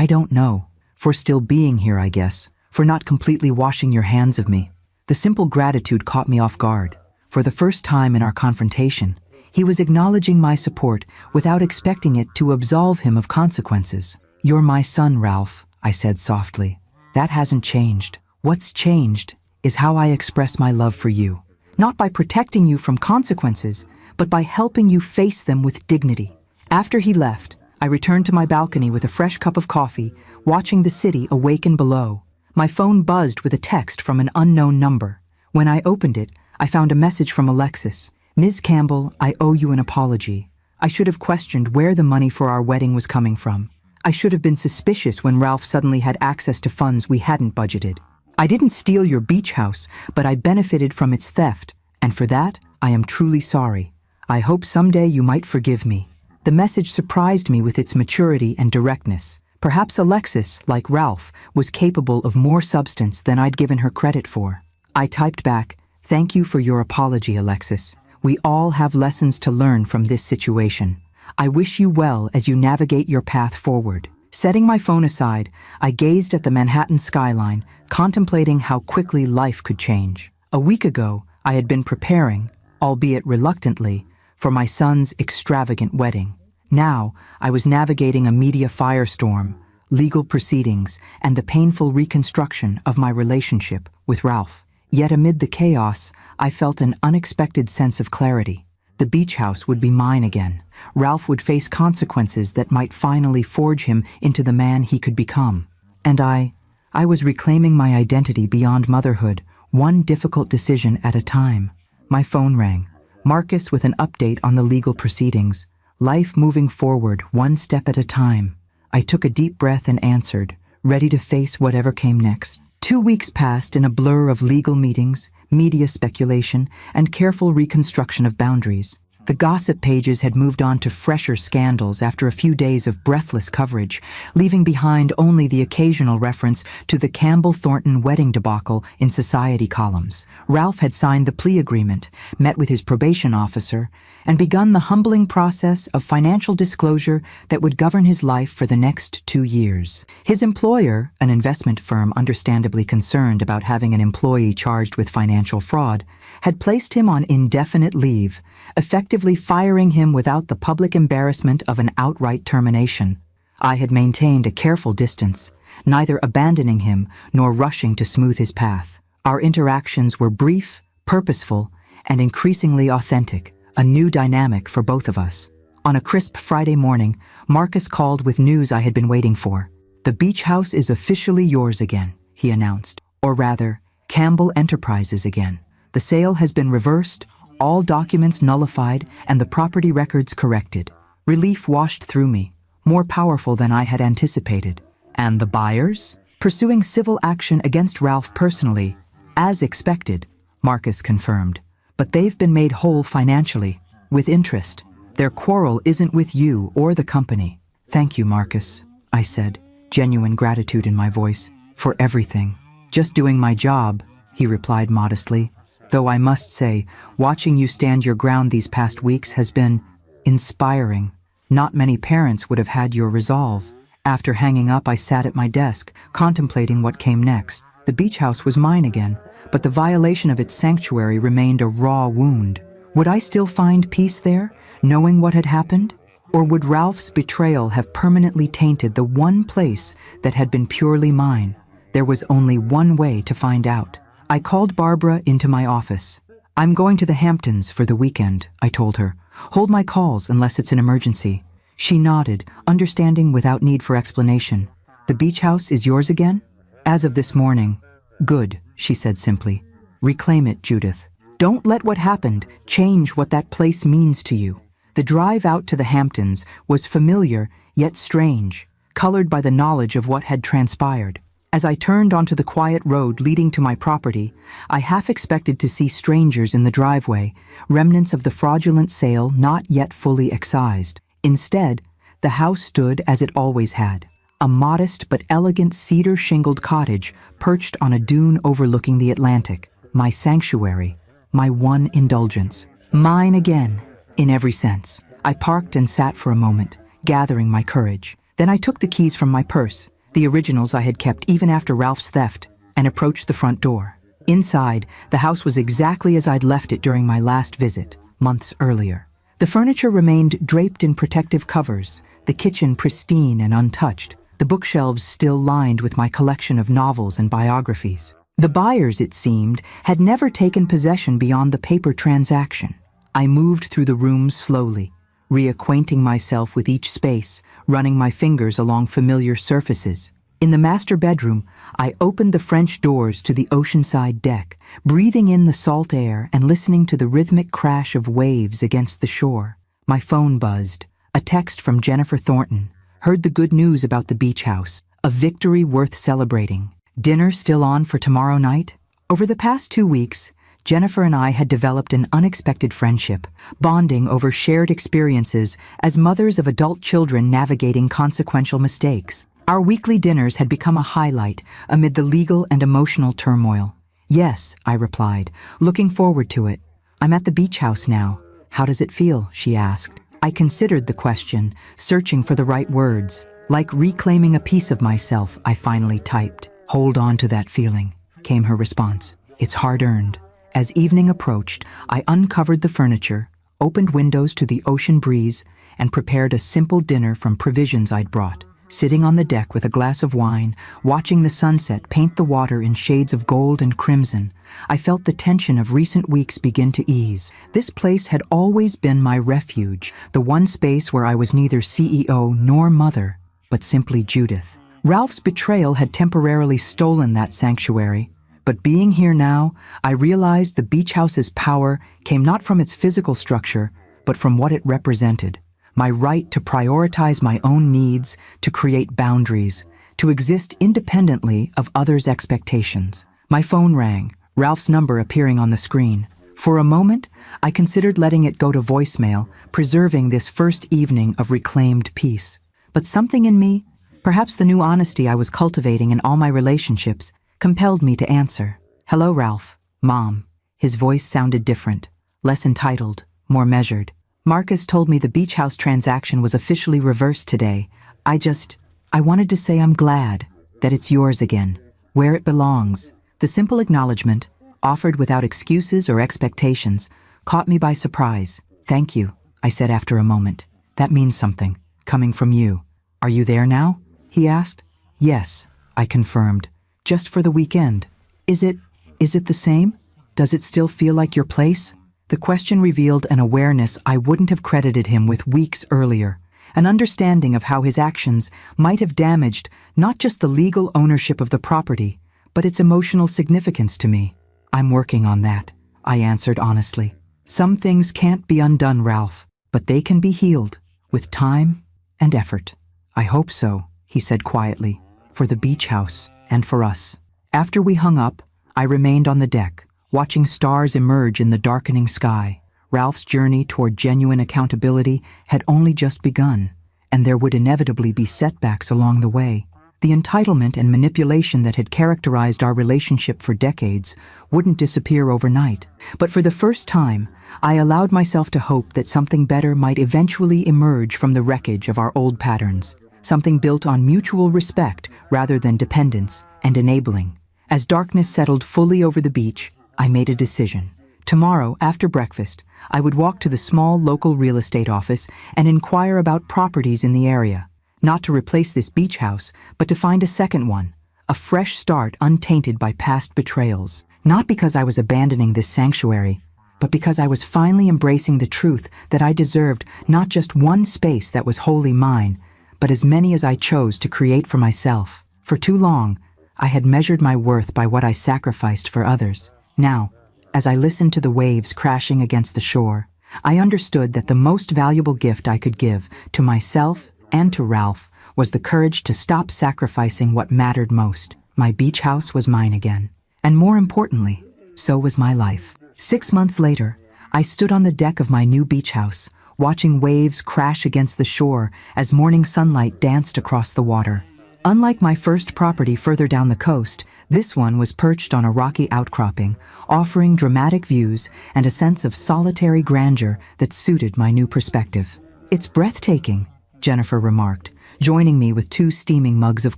I don't know, for still being here, I guess, for not completely washing your hands of me." The simple gratitude caught me off guard. For the first time in our confrontation, he was acknowledging my support without expecting it to absolve him of consequences. "You're my son, Ralph," I said softly. "That hasn't changed. What's changed is how I express my love for you. not by protecting you from consequences, but by helping you face them with dignity. After he left, I returned to my balcony with a fresh cup of coffee, watching the city awaken below. My phone buzzed with a text from an unknown number. When I opened it, I found a message from Alexis. "Ms. Campbell, I owe you an apology. I should have questioned where the money for our wedding was coming from. I should have been suspicious when Ralph suddenly had access to funds we hadn't budgeted. I didn't steal your beach house, but I benefited from its theft, and for that, I am truly sorry. I hope someday you might forgive me." The message surprised me with its maturity and directness. Perhaps Alexis, like Ralph, was capable of more substance than I'd given her credit for. I typed back, "Thank you for your apology, Alexis. We all have lessons to learn from this situation. I wish you well as you navigate your path forward." Setting my phone aside, I gazed at the Manhattan skyline, contemplating how quickly life could change. A week ago, I had been preparing, albeit reluctantly, for my son's extravagant wedding. Now, I was navigating a media firestorm, legal proceedings, and the painful reconstruction of my relationship with Ralph. Yet amid the chaos, I felt an unexpected sense of clarity. The beach house would be mine again. Ralph would face consequences that might finally forge him into the man he could become. And I was reclaiming my identity beyond motherhood, one difficult decision at a time. My phone rang. Marcus with an update on the legal proceedings. Life moving forward, one step at a time. I took a deep breath and answered, ready to face whatever came next. 2 weeks passed in a blur of legal meetings, media speculation, and careful reconstruction of boundaries. The gossip pages had moved on to fresher scandals after a few days of breathless coverage, leaving behind only the occasional reference to the Campbell-Thornton wedding debacle in society columns. Ralph had signed the plea agreement, met with his probation officer, and begun the humbling process of financial disclosure that would govern his life for the next 2 years. His employer, an investment firm understandably concerned about having an employee charged with financial fraud, had placed him on indefinite leave, effectively firing him without the public embarrassment of an outright termination. I had maintained a careful distance, neither abandoning him nor rushing to smooth his path. Our interactions were brief, purposeful, and increasingly authentic, a new dynamic for both of us. On a crisp Friday morning, Marcus called with news I had been waiting for. "The beach house is officially yours again," he announced, or rather, Campbell Enterprises again. "The sale has been reversed, all documents nullified, and the property records corrected." Relief washed through me, more powerful than I had anticipated. "And the buyers?" "Pursuing civil action against Ralph personally, as expected," Marcus confirmed. "But they've been made whole financially, with interest. Their quarrel isn't with you or the company." "Thank you, Marcus," I said, genuine gratitude in my voice, "for everything." "Just doing my job," he replied modestly. "Though I must say, watching you stand your ground these past weeks has been inspiring. Not many parents would have had your resolve." After hanging up, I sat at my desk, contemplating what came next. The beach house was mine again, but the violation of its sanctuary remained a raw wound. Would I still find peace there, knowing what had happened? Or would Ralph's betrayal have permanently tainted the one place that had been purely mine? There was only one way to find out. I called Barbara into my office. "I'm going to the Hamptons for the weekend," I told her. "Hold my calls unless it's an emergency." She nodded, understanding without need for explanation. "The beach house is yours again?" "As of this morning." "Good," she said simply. "Reclaim it, Judith. Don't let what happened change what that place means to you." The drive out to the Hamptons was familiar, yet strange, colored by the knowledge of what had transpired. As I turned onto the quiet road leading to my property, I half expected to see strangers in the driveway, remnants of the fraudulent sale not yet fully excised. Instead, the house stood as it always had, a modest but elegant cedar-shingled cottage perched on a dune overlooking the Atlantic, my sanctuary, my one indulgence. Mine again, in every sense. I parked and sat for a moment, gathering my courage. Then I took the keys from my purse, the originals I had kept even after Ralph's theft, and approached the front door. Inside, the house was exactly as I'd left it during my last visit, months earlier. The furniture remained draped in protective covers, the kitchen pristine and untouched, the bookshelves still lined with my collection of novels and biographies. The buyers, it seemed, had never taken possession beyond the paper transaction. I moved through the rooms slowly, reacquainting myself with each space, running my fingers along familiar surfaces. In the master bedroom, I opened the French doors to the oceanside deck, breathing in the salt air and listening to the rhythmic crash of waves against the shore. My phone buzzed. A text from Jennifer Thornton. Heard the good news about the beach house. A victory worth celebrating. Dinner still on for tomorrow night? Over the past 2 weeks, Jennifer and I had developed an unexpected friendship, bonding over shared experiences as mothers of adult children navigating consequential mistakes. Our weekly dinners had become a highlight amid the legal and emotional turmoil. Yes, I replied, looking forward to it. I'm at the beach house now. How does it feel? She asked. I considered the question, searching for the right words. Like reclaiming a piece of myself, I finally typed. Hold on to that feeling, came her response. It's hard-earned. As evening approached, I uncovered the furniture, opened windows to the ocean breeze, and prepared a simple dinner from provisions I'd brought. Sitting on the deck with a glass of wine, watching the sunset paint the water in shades of gold and crimson, I felt the tension of recent weeks begin to ease. This place had always been my refuge, the one space where I was neither CEO nor mother, but simply Judith. Ralph's betrayal had temporarily stolen that sanctuary, but being here now, I realized the beach house's power came not from its physical structure, but from what it represented. My right to prioritize my own needs, to create boundaries, to exist independently of others' expectations. My phone rang, Ralph's number appearing on the screen. For a moment, I considered letting it go to voicemail, preserving this first evening of reclaimed peace. But something in me, perhaps the new honesty I was cultivating in all my relationships, compelled me to answer. Hello, Ralph. Mom. His voice sounded different, less entitled, more measured. Marcus told me the beach house transaction was officially reversed today. I wanted to say I'm glad that it's yours again, where it belongs. The simple acknowledgement, offered without excuses or expectations, caught me by surprise. Thank you, I said after a moment. That means something, coming from you. Are you there now? He asked. Yes, I confirmed. Just for the weekend. Is it the same? Does it still feel like your place? The question revealed an awareness I wouldn't have credited him with weeks earlier, an understanding of how his actions might have damaged not just the legal ownership of the property, but its emotional significance to me. I'm working on that, I answered honestly. Some things can't be undone, Ralph, but they can be healed, with time and effort. I hope so, he said quietly, for the beach house and for us. After we hung up, I remained on the deck, watching stars emerge in the darkening sky. Ralph's journey toward genuine accountability had only just begun, and there would inevitably be setbacks along the way. The entitlement and manipulation that had characterized our relationship for decades wouldn't disappear overnight. But for the first time, I allowed myself to hope that something better might eventually emerge from the wreckage of our old patterns, something built on mutual respect rather than dependence and enabling. As darkness settled fully over the beach, I made a decision. Tomorrow, after breakfast, I would walk to the small local real estate office and inquire about properties in the area. Not to replace this beach house, but to find a second one, a fresh start untainted by past betrayals. Not because I was abandoning this sanctuary, but because I was finally embracing the truth that I deserved not just one space that was wholly mine, but as many as I chose to create for myself. For too long, I had measured my worth by what I sacrificed for others. Now, as I listened to the waves crashing against the shore, I understood that the most valuable gift I could give to myself and to Ralph was the courage to stop sacrificing what mattered most. My beach house was mine again. And more importantly, so was my life. 6 months later, I stood on the deck of my new beach house, watching waves crash against the shore as morning sunlight danced across the water. Unlike my first property further down the coast, this one was perched on a rocky outcropping, offering dramatic views and a sense of solitary grandeur that suited my new perspective. It's breathtaking, Jennifer remarked, joining me with 2 steaming mugs of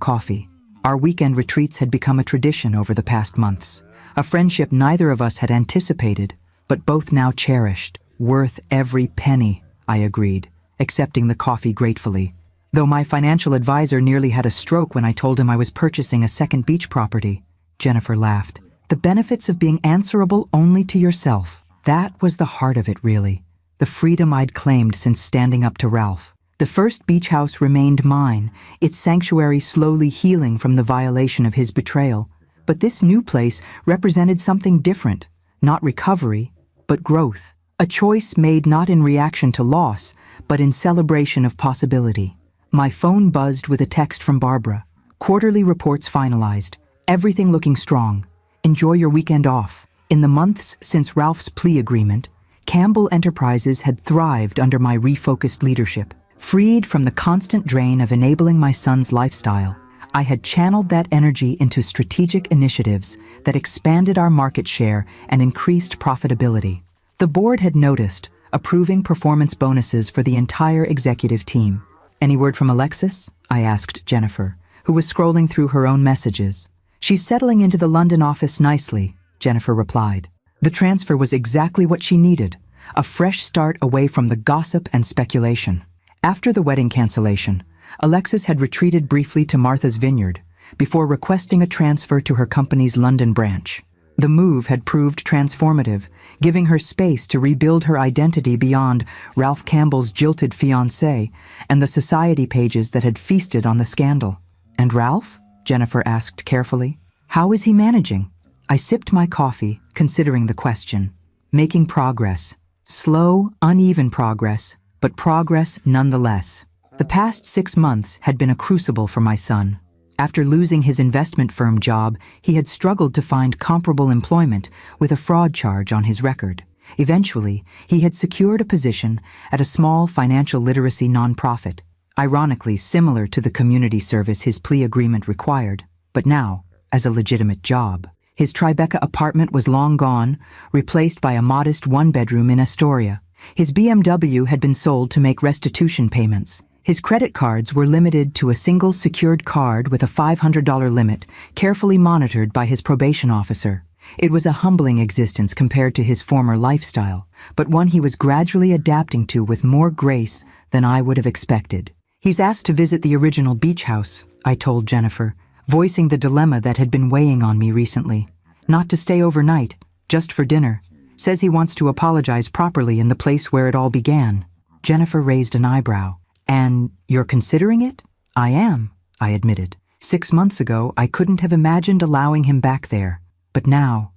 coffee. Our weekend retreats had become a tradition over the past months, a friendship neither of us had anticipated, but both now cherished. Worth every penny, I agreed, accepting the coffee gratefully. Though my financial advisor nearly had a stroke when I told him I was purchasing a second beach property, Jennifer laughed. The benefits of being answerable only to yourself. That was the heart of it, really. The freedom I'd claimed since standing up to Ralph. The first beach house remained mine, its sanctuary slowly healing from the violation of his betrayal. But this new place represented something different. Not recovery, but growth. A choice made not in reaction to loss, but in celebration of possibility. My phone buzzed with a text from Barbara. Quarterly reports finalized. Everything looking strong. Enjoy your weekend off. In the months since Ralph's plea agreement, Campbell Enterprises had thrived under my refocused leadership. Freed from the constant drain of enabling my son's lifestyle, I had channeled that energy into strategic initiatives that expanded our market share and increased profitability. The board had noticed, approving performance bonuses for the entire executive team. Any word from Alexis? I asked Jennifer, who was scrolling through her own messages. She's settling into the London office nicely, Jennifer replied. The transfer was exactly what she needed, a fresh start away from the gossip and speculation. After the wedding cancellation, Alexis had retreated briefly to Martha's Vineyard before requesting a transfer to her company's London branch. The move had proved transformative, giving her space to rebuild her identity beyond Ralph Campbell's jilted fiancé and the society pages that had feasted on the scandal. And Ralph? Jennifer asked carefully. How is he managing? I sipped my coffee, considering the question. Making progress. Slow, uneven progress, but progress nonetheless. The past 6 months had been a crucible for my son. After losing his investment firm job, he had struggled to find comparable employment with a fraud charge on his record. Eventually, he had secured a position at a small financial literacy nonprofit, ironically similar to the community service his plea agreement required, but now as a legitimate job. His Tribeca apartment was long gone, replaced by a modest one-bedroom in Astoria. His BMW had been sold to make restitution payments. His credit cards were limited to a single secured card with a $500 limit, carefully monitored by his probation officer. It was a humbling existence compared to his former lifestyle, but one he was gradually adapting to with more grace than I would have expected. He's asked to visit the original beach house, I told Jennifer, voicing the dilemma that had been weighing on me recently. Not to stay overnight, just for dinner. Says he wants to apologize properly in the place where it all began. Jennifer raised an eyebrow. And you're considering it? I am, I admitted. 6 months ago, I couldn't have imagined allowing him back there. But now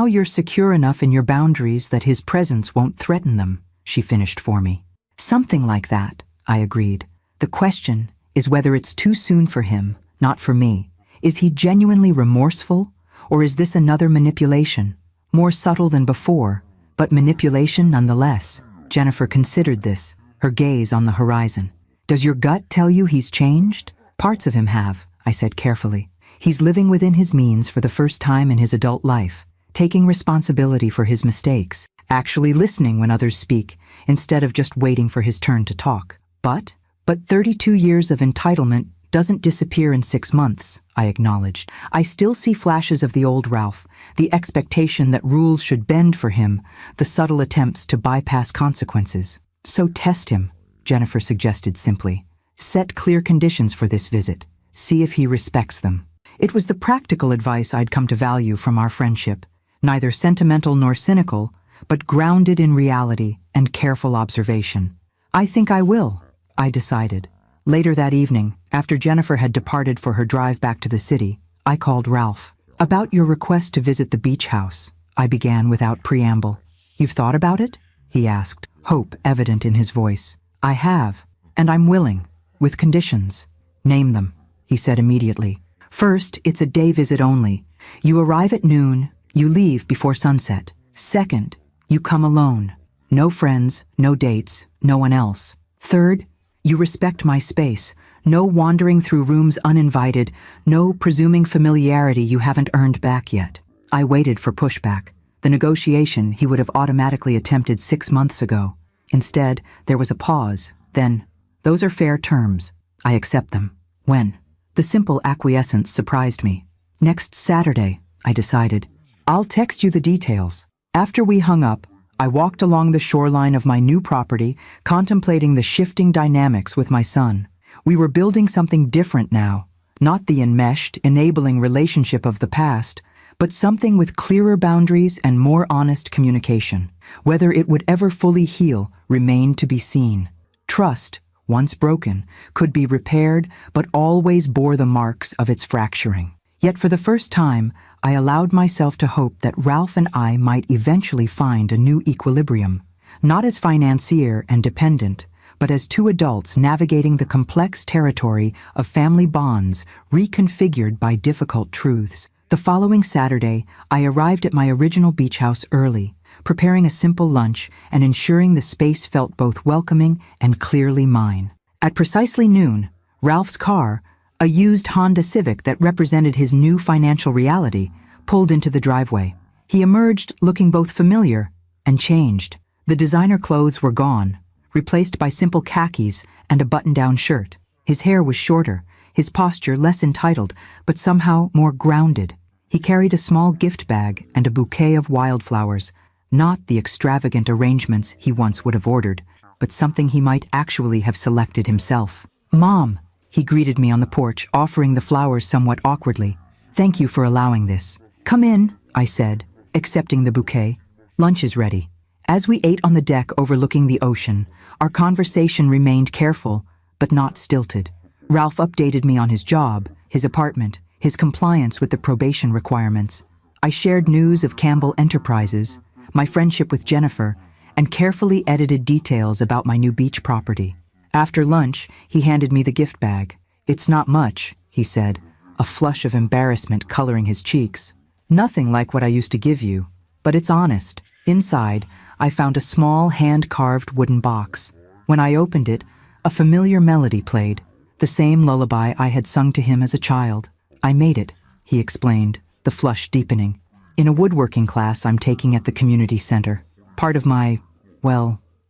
you're secure enough in your boundaries that his presence won't threaten them, she finished for me. Something like that, I agreed. The question is whether it's too soon for him, not for me. Is he genuinely remorseful, or is this another manipulation? More subtle than before, but manipulation nonetheless. Jennifer considered this, her gaze on the horizon. Does your gut tell you he's changed? Parts of him have, I said carefully. He's living within his means for the first time in his adult life, taking responsibility for his mistakes, actually listening when others speak, instead of just waiting for his turn to talk. But 32 years of entitlement doesn't disappear in 6 months, I acknowledged. I still see flashes of the old Ralph, the expectation that rules should bend for him, the subtle attempts to bypass consequences. So test him, Jennifer suggested simply. Set clear conditions for this visit. See if he respects them. It was the practical advice I'd come to value from our friendship, neither sentimental nor cynical, but grounded in reality and careful observation. I think I will, I decided. Later that evening, after Jennifer had departed for her drive back to the city, I called Ralph. About your request to visit the beach house, I began without preamble. You've thought about it? He asked, hope evident in his voice. I have, and I'm willing, with conditions. Name them, he said immediately. First, it's a day visit only. You arrive at noon, you leave before sunset. Second, you come alone. No friends, no dates, no one else. Third, you respect my space. No wandering through rooms uninvited, no presuming familiarity you haven't earned back yet. I waited for pushback, the negotiation he would have automatically attempted 6 months ago. Instead, there was a pause. Then, those are fair terms. I accept them. When? The simple acquiescence surprised me. Next Saturday, I decided. I'll text you the details. After we hung up, I walked along the shoreline of my new property, contemplating the shifting dynamics with my son. We were building something different now, not the enmeshed, enabling relationship of the past, but something with clearer boundaries and more honest communication. Whether it would ever fully heal remained to be seen. Trust, once broken, could be repaired, but always bore the marks of its fracturing. Yet for the first time, I allowed myself to hope that Ralph and I might eventually find a new equilibrium, not as financier and dependent, but as two adults navigating the complex territory of family bonds reconfigured by difficult truths. The following Saturday, I arrived at my original beach house early, preparing a simple lunch and ensuring the space felt both welcoming and clearly mine. At precisely noon, Ralph's car, a used Honda Civic that represented his new financial reality, pulled into the driveway. He emerged looking both familiar and changed. The designer clothes were gone, replaced by simple khakis and a button-down shirt. His hair was shorter, his posture less entitled, but somehow more grounded. He carried a small gift bag and a bouquet of wildflowers, not the extravagant arrangements he once would have ordered, but something he might actually have selected himself. "Mom," he greeted me on the porch, offering the flowers somewhat awkwardly. "Thank you for allowing this." "Come in," I said, accepting the bouquet. "Lunch is ready." As we ate on the deck overlooking the ocean, our conversation remained careful, but not stilted. Ralph updated me on his job, his apartment, his compliance with the probation requirements. I shared news of Campbell Enterprises, my friendship with Jennifer, and carefully edited details about my new beach property. After lunch, he handed me the gift bag. "It's not much," he said, a flush of embarrassment coloring his cheeks. "Nothing like what I used to give you, but it's honest." Inside, I found a small hand-carved wooden box. When I opened it, a familiar melody played, the same lullaby I had sung to him as a child. "I made it," he explained, the flush deepening, "in a woodworking class I'm taking at the community center. Part of my,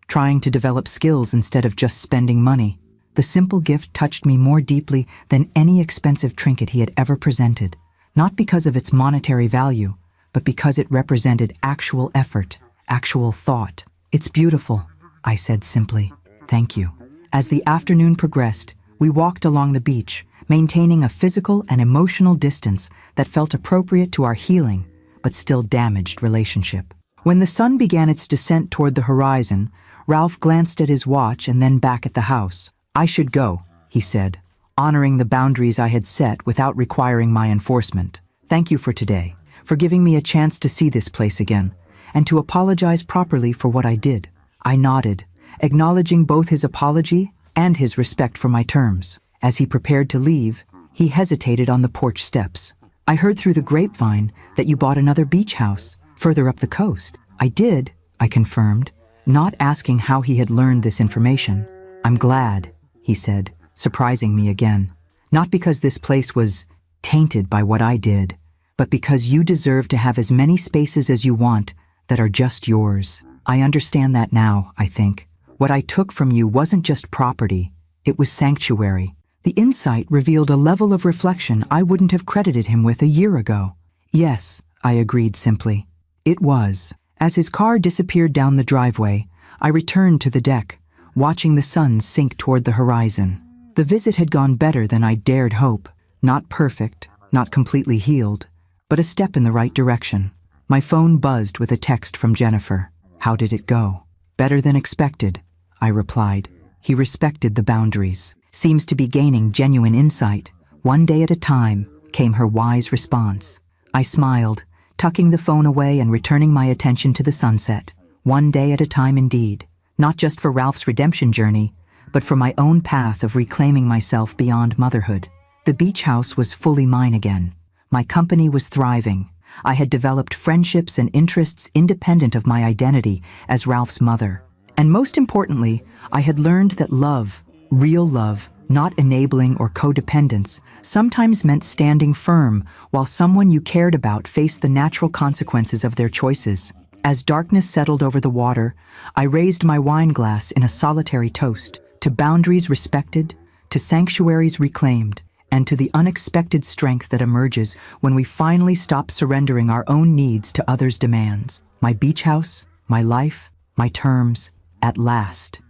trying to develop skills instead of just spending money." The simple gift touched me more deeply than any expensive trinket he had ever presented, not because of its monetary value, but because it represented actual effort, actual thought. "It's beautiful," I said simply. "Thank you." As the afternoon progressed, we walked along the beach, maintaining a physical and emotional distance that felt appropriate to our healing, but still damaged relationship. When the sun began its descent toward the horizon, Ralph glanced at his watch and then back at the house. "I should go," he said, honoring the boundaries I had set without requiring my enforcement. "Thank you for today, for giving me a chance to see this place again, and to apologize properly for what I did." I nodded, acknowledging both his apology and his respect for my terms. As he prepared to leave, he hesitated on the porch steps. "I heard through the grapevine that you bought another beach house, further up the coast." "I did," I confirmed, not asking how he had learned this information. "I'm glad," he said, surprising me again. "Not because this place was tainted by what I did, but because you deserve to have as many spaces as you want that are just yours. I understand that now, I think. What I took from you wasn't just property, it was sanctuary." The insight revealed a level of reflection I wouldn't have credited him with a year ago. "Yes," I agreed simply. "It was." As his car disappeared down the driveway, I returned to the deck, watching the sun sink toward the horizon. The visit had gone better than I dared hope. Not perfect, not completely healed, but a step in the right direction. My phone buzzed with a text from Jennifer. "How did it go?" "Better than expected," I replied. He respected the boundaries. "Seems to be gaining genuine insight. One day at a time," came her wise response. I smiled, tucking the phone away and returning my attention to the sunset. One day at a time indeed, not just for Ralph's redemption journey, but for my own path of reclaiming myself beyond motherhood. The beach house was fully mine again. My company was thriving. I had developed friendships and interests independent of my identity as Ralph's mother. And most importantly, I had learned that love, real love, not enabling or codependence, sometimes meant standing firm while someone you cared about faced the natural consequences of their choices. As darkness settled over the water, I raised my wine glass in a solitary toast to boundaries respected, to sanctuaries reclaimed, and to the unexpected strength that emerges when we finally stop surrendering our own needs to others' demands. My beach house, my life, my terms, at last.